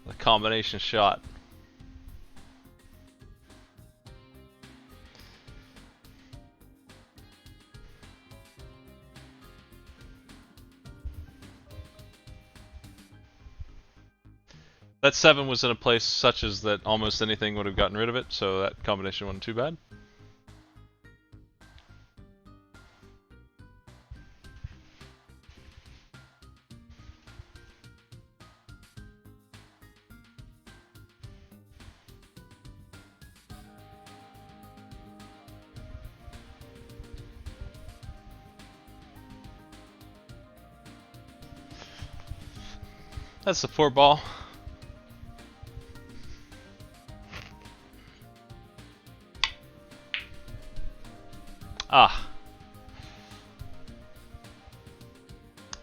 The combination shot. That 7 was in a place such as that almost anything would have gotten rid of it, so that combination wasn't too bad. That's the 4 ball. Ah.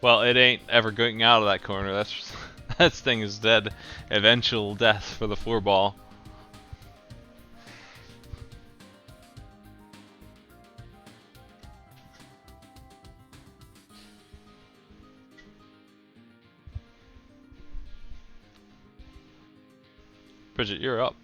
Well, it ain't ever going out of that corner. That's that thing is dead. Eventual death for the 4 ball. Bridget, you're up.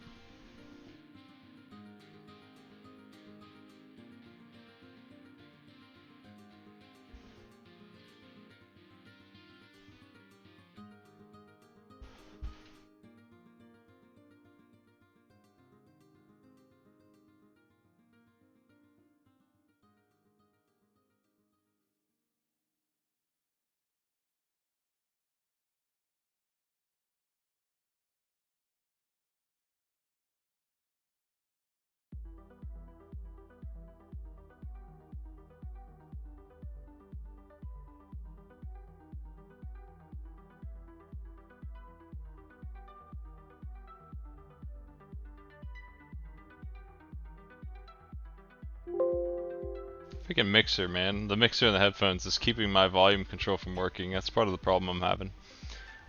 Freaking mixer, man. The mixer in the headphones is keeping my volume control from working. That's part of the problem I'm having.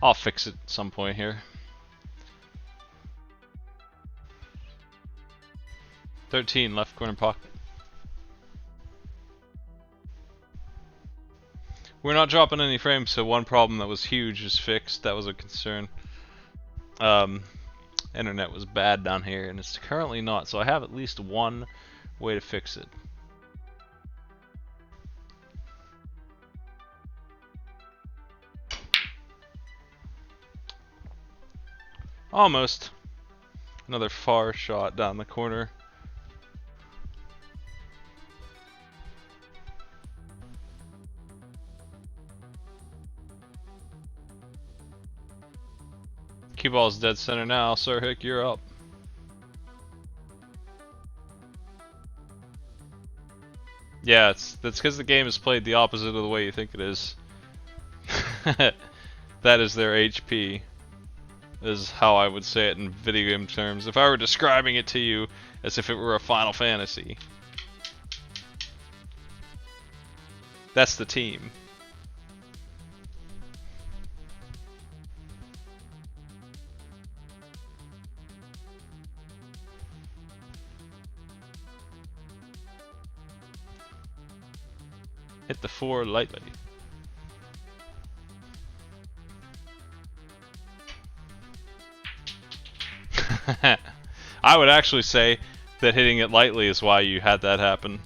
I'll fix it at some point here. 13, left corner pocket. We're not dropping any frames, so one problem that was huge is fixed. That was a concern. Internet was bad down here, and it's currently not, so I have at least one way to fix it. Almost. Another far shot down the corner. Cue ball's dead center now. Sir Hick, you're up. Yeah, that's because the game is played the opposite of the way you think it is. That is their HP. Is how I would say it in video game terms. If I were describing it to you as if it were a Final Fantasy. That's the team. Hit the 4 lightly. I would actually say that hitting it lightly is why you had that happen.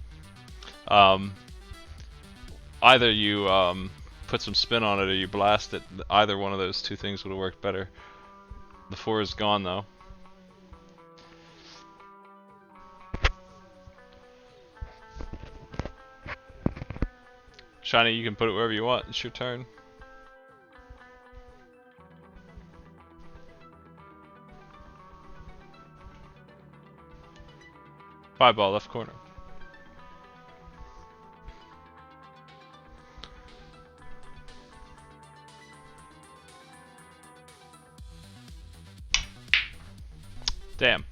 Either you put some spin on it or you blast it. Either one of those two things would have worked better. The 4 is gone though. Shiny, you can put it wherever you want. It's your turn. Five ball, left corner. Damn.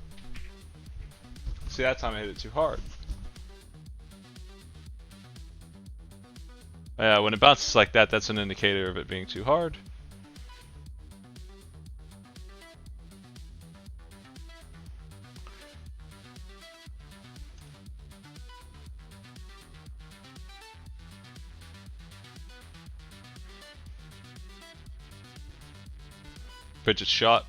See, that time I hit it too hard. Yeah, when it bounces like that, that's an indicator of it being too hard. Bridget's shot.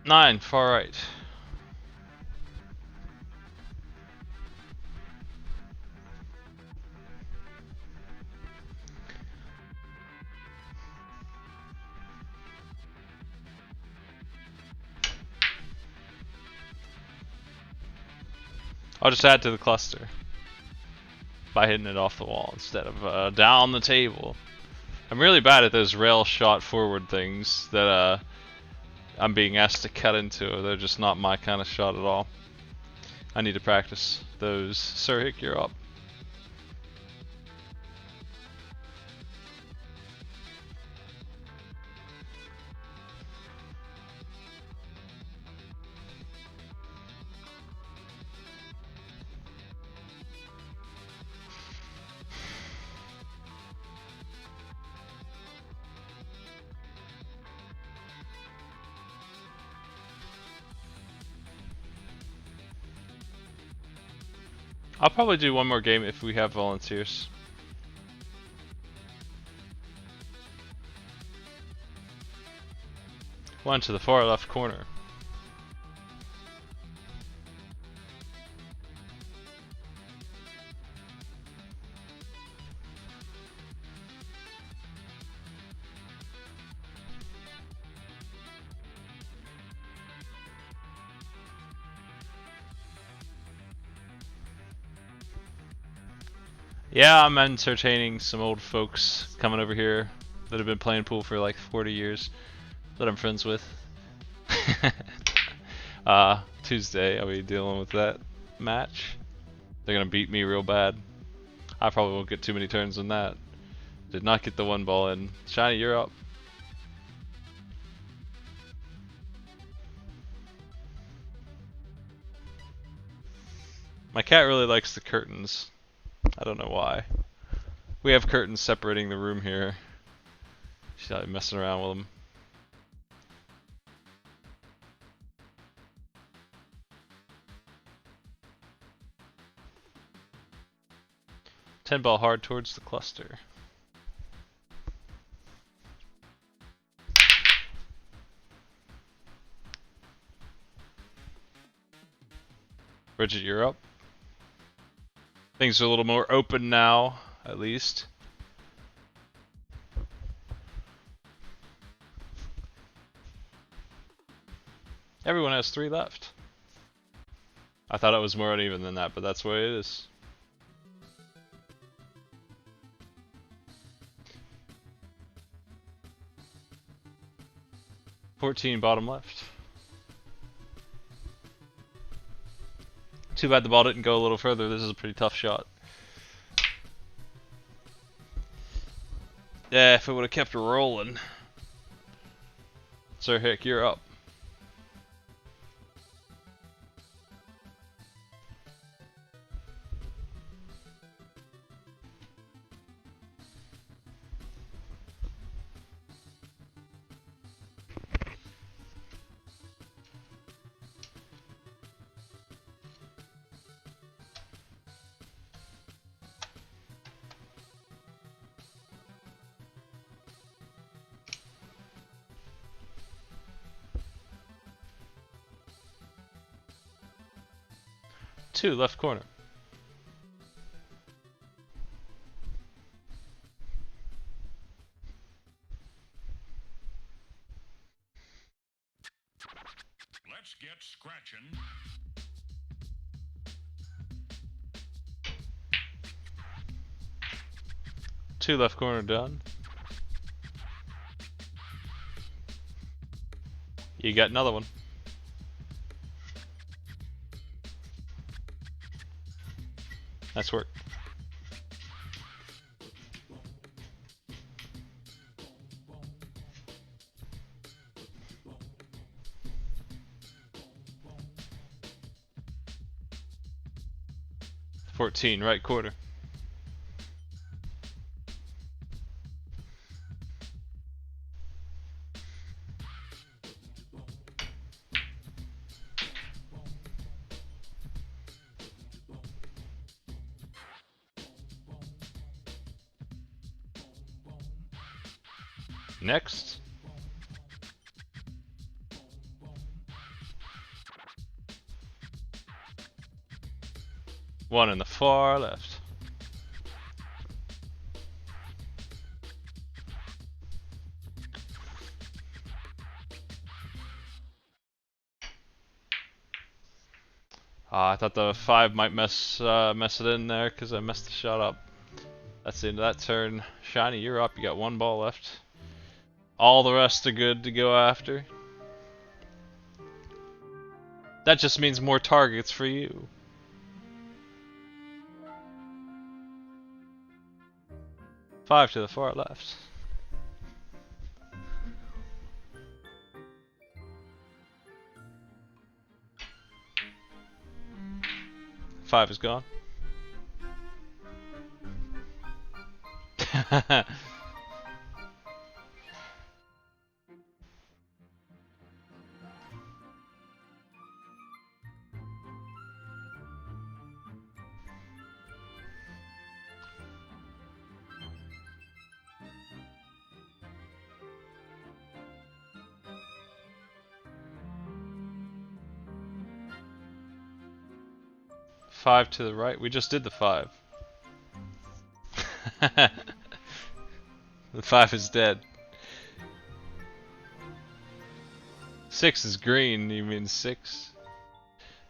Nine, far right. I'll just add to the cluster by hitting it off the wall instead of down the table. I'm really bad at those rail shot forward things that I'm being asked to cut into. They're just not my kind of shot at all. I need to practice those. Sir Hick, you're up. I'll probably do one more game if we have volunteers. One to the far left corner. Yeah, I'm entertaining some old folks coming over here that have been playing pool for like 40 years that I'm friends with. Tuesday I'll be dealing with that match. They're gonna beat me real bad. I probably won't get too many turns on that. Did not get the one ball in. Shiny, you're up. My cat really likes the curtains. I don't know why. We have curtains separating the room here. She's like messing around with them. 10 ball hard towards the cluster. Bridget, you're up. Things are a little more open now, at least. Everyone has 3 left. I thought it was more uneven than that, but that's the way it is. $14 bottom left. Too bad the ball didn't go a little further. This is a pretty tough shot. Yeah, if it would have kept rolling. Sir Hick, you're up. Two left corner. Let's get scratching. Two left corner done. You got another one. Nice work. $14 right quarter. Next. One in the far left. I thought the 5 might mess it in there because I messed the shot up. That's the end of that turn. Shiny, you're up. You got 1 ball left. All the rest are good to go after. That just means more targets for you. Five to the far left. Five is gone. Five to the right. We just did the 5. The 5 is dead. 6 is green. You mean 6?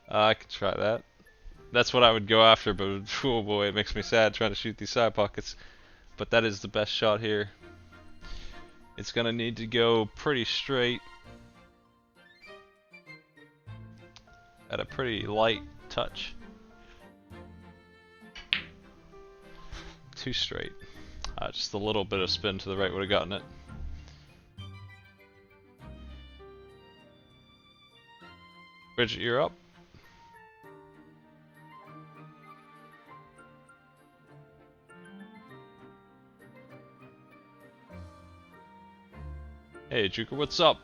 I could try that. That's what I would go after, but oh boy, it makes me sad trying to shoot these side pockets. But that is the best shot here. It's gonna need to go pretty straight at a pretty light touch. Too straight. Just a little bit of spin to the right would have gotten it. Bridget, you're up. Hey, Juker, what's up?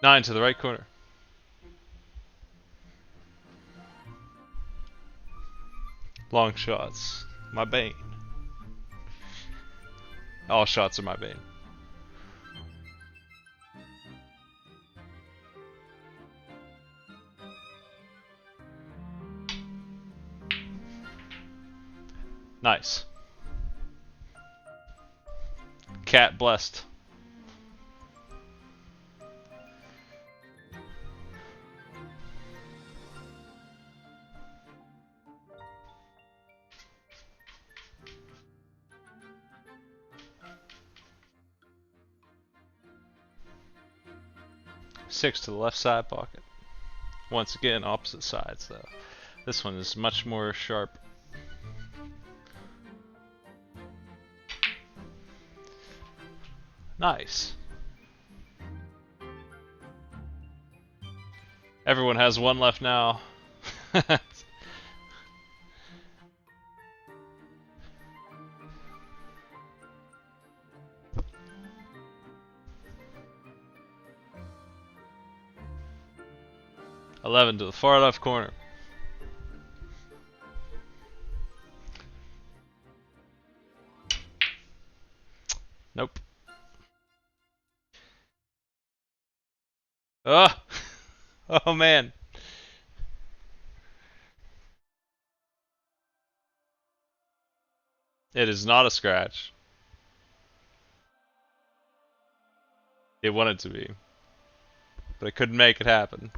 Nine to the right corner. Long shots. My bane. All shots are my bane. Nice. Cat blessed. Six to the left side pocket. Once again, opposite sides though. This one is much more sharp. Nice. Everyone has one left now. 11 to the far left corner. Nope. Oh, oh man. It is not a scratch. It wanted to be, but I couldn't make it happen.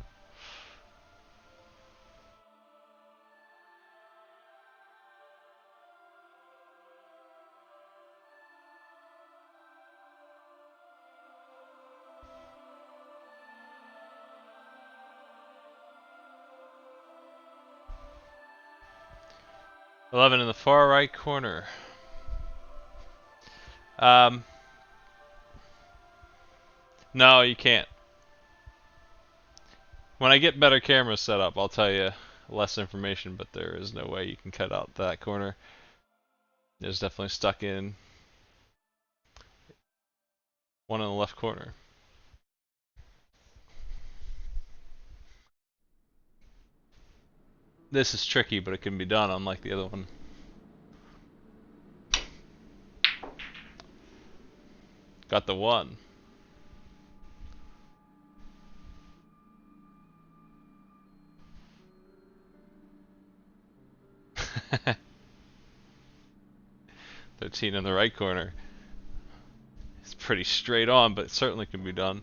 Eleven in the far right corner. No, you can't. When I get better camera set up, I'll tell you less information, but there is no way you can cut out that corner. It's definitely stuck in. One in the left corner. This is tricky, but it can be done, unlike the other one. Got the one. Thirteen in the right corner. It's pretty straight on, but it certainly can be done.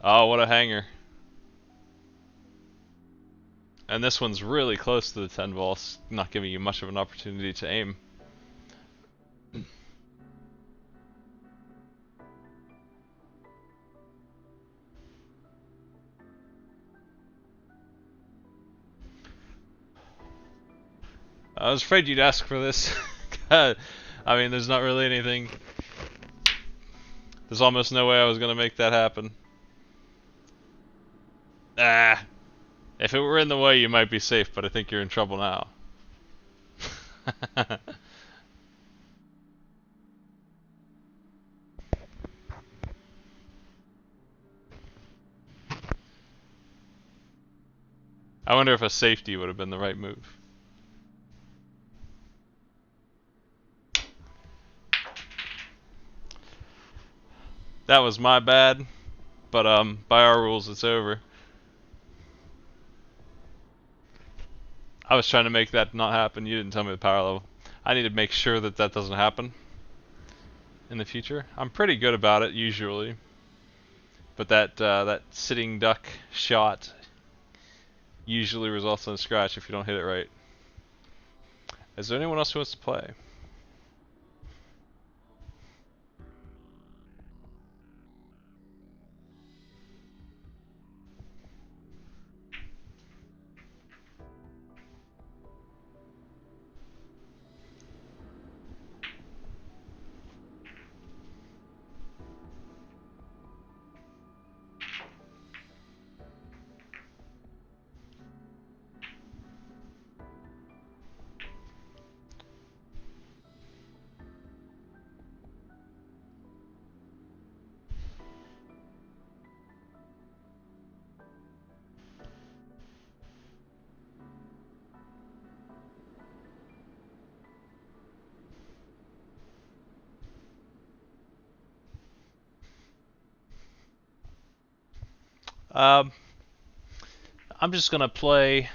Oh, what a hanger. And this one's really close to the 10 volts, not giving you much of an opportunity to aim. I was afraid you'd ask for this. I mean, there's not really anything. There's almost no way I was going to make that happen. Ah, if it were in the way, you might be safe, but I think you're in trouble now. I wonder if a safety would have been the right move. That was my bad, but by our rules, it's over. I was trying to make that not happen. You didn't tell me the power level. I need to make sure that that doesn't happen in the future. I'm pretty good about it usually, but that sitting duck shot usually results in a scratch if you don't hit it right. Is there anyone else who wants to play? Um, I'm just gonna play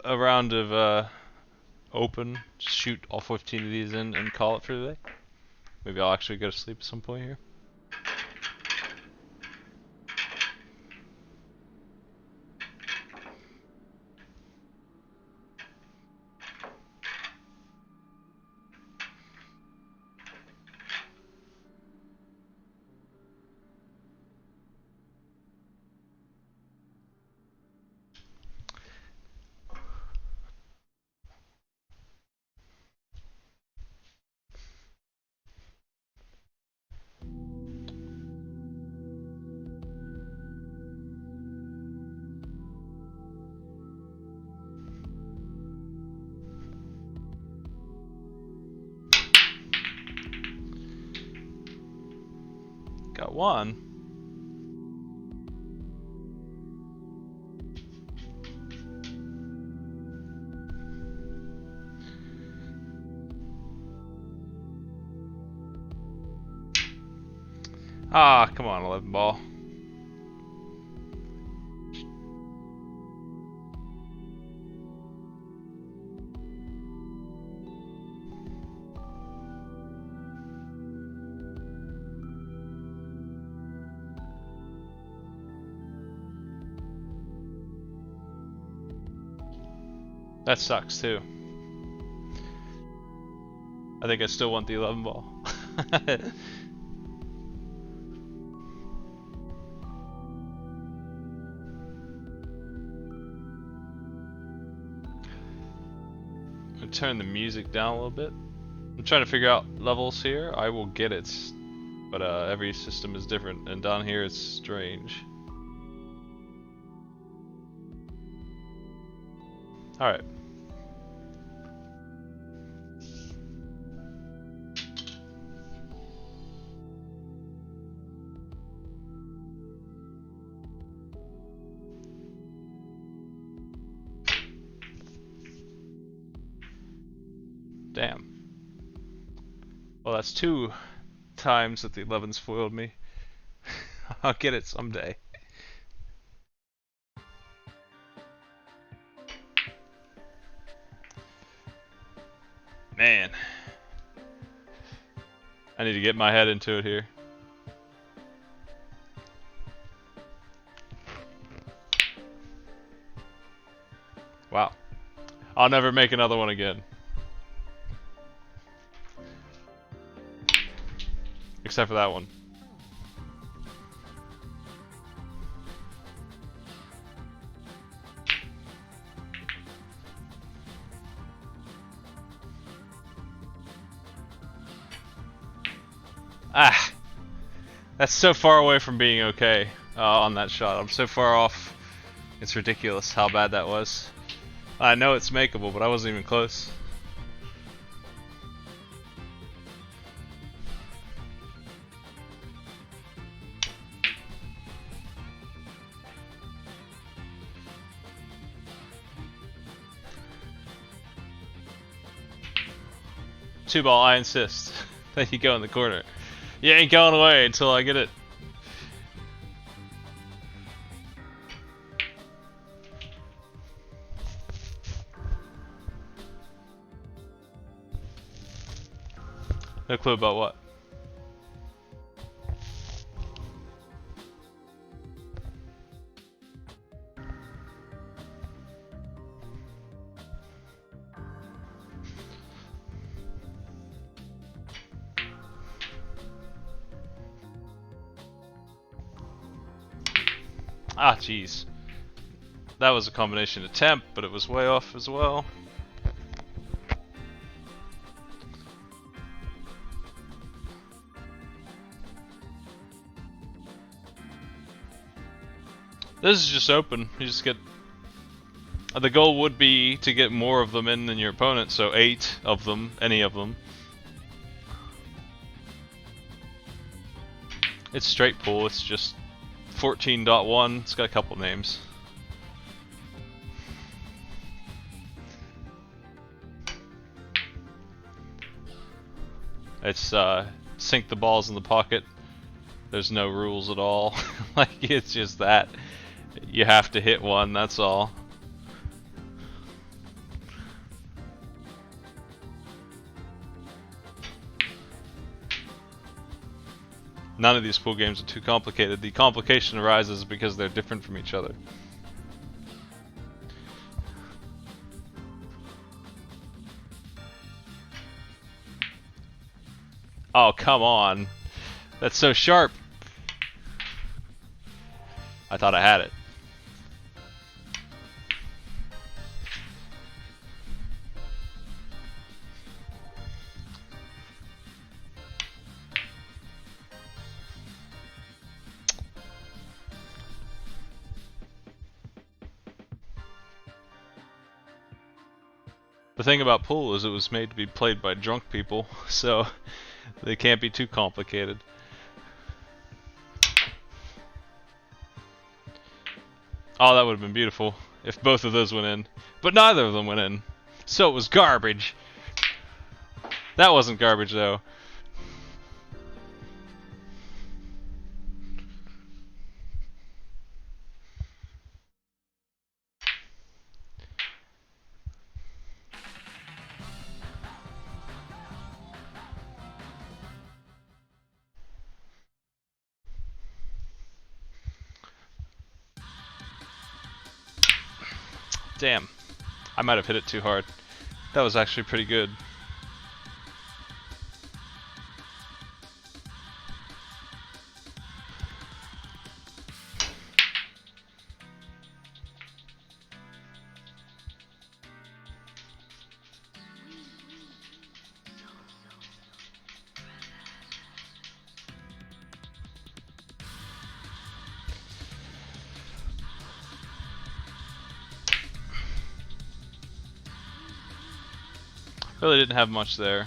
a round of open, shoot all 15 of these in, and call it for the day. Maybe I'll actually go to sleep at some point here. Got one. Ah, come on, 11 ball. That sucks too. I think I still want the 11 ball. I'll turn the music down a little bit. I'm trying to figure out levels here. I will get it, but every system is different, and down here it's strange. Alright. Damn. Well, that's 2 times that the 11's foiled me. I'll get it someday. Man. I need to get my head into it here. Wow. I'll never make another one again. Except for that one. Ah! That's so far away from being okay on that shot. I'm so far off. It's ridiculous how bad that was. I know it's makeable, but I wasn't even close. Two ball, I insist. Then you go in the corner. You ain't going away until I get it. No clue about what. Ah, jeez. That was a combination attempt, but it was way off as well. This is just open. You just get... The goal would be to get more of them in than your opponent, so 8 of them, any of them. It's straight pool, it's just 14.1, it's got a couple names. It's sink the balls in the pocket. There's no rules at all. Like, it's just that. You have to hit one, that's all. None of these pool games are too complicated. The complication arises because they're different from each other. Oh, come on. That's so sharp. I thought I had it. The thing about pool is it was made to be played by drunk people, so they can't be too complicated. Oh, that would have been beautiful if both of those went in. But neither of them went in. So it was garbage. That wasn't garbage, though. Damn. I might have hit it too hard. That was actually pretty good. Really didn't have much there.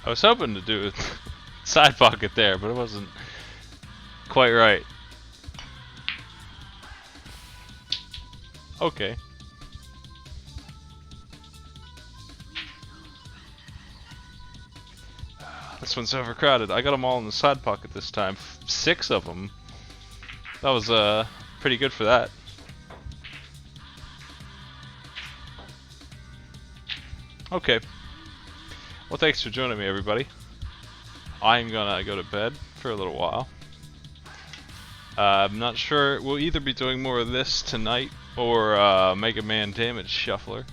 I was hoping to do a side pocket there, but it wasn't quite right. Okay. This one's overcrowded. I got them all in the side pocket this time. 6 of them. That was pretty good for that. Okay. Well, thanks for joining me, everybody. I'm gonna go to bed for a little while. I'm not sure. We'll either be doing more of this tonight or Mega Man Damage Shuffler.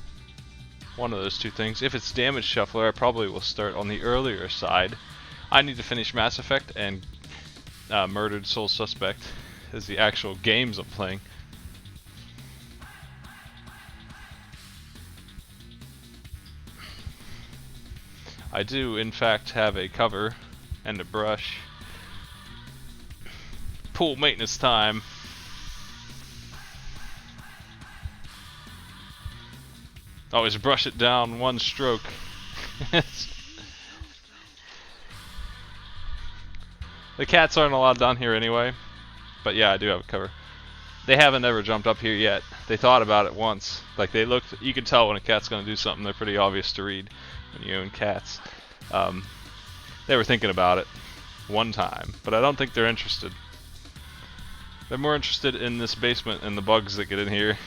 One of those two things. If it's Damage Shuffler, I probably will start on the earlier side. I need to finish Mass Effect and Murdered Soul Suspect as the actual games I'm playing. I do, in fact, have a cover and a brush. Pool maintenance time. Always brush it down one stroke. The cats aren't allowed down here anyway, but yeah, I do have a cover. They haven't ever jumped up here yet. They thought about it once. Like they looked, you can tell when a cat's gonna do something. They're pretty obvious to read when you own cats. They were thinking about it one time, but I don't think they're interested. They're more interested in this basement and the bugs that get in here.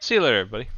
See you later, everybody.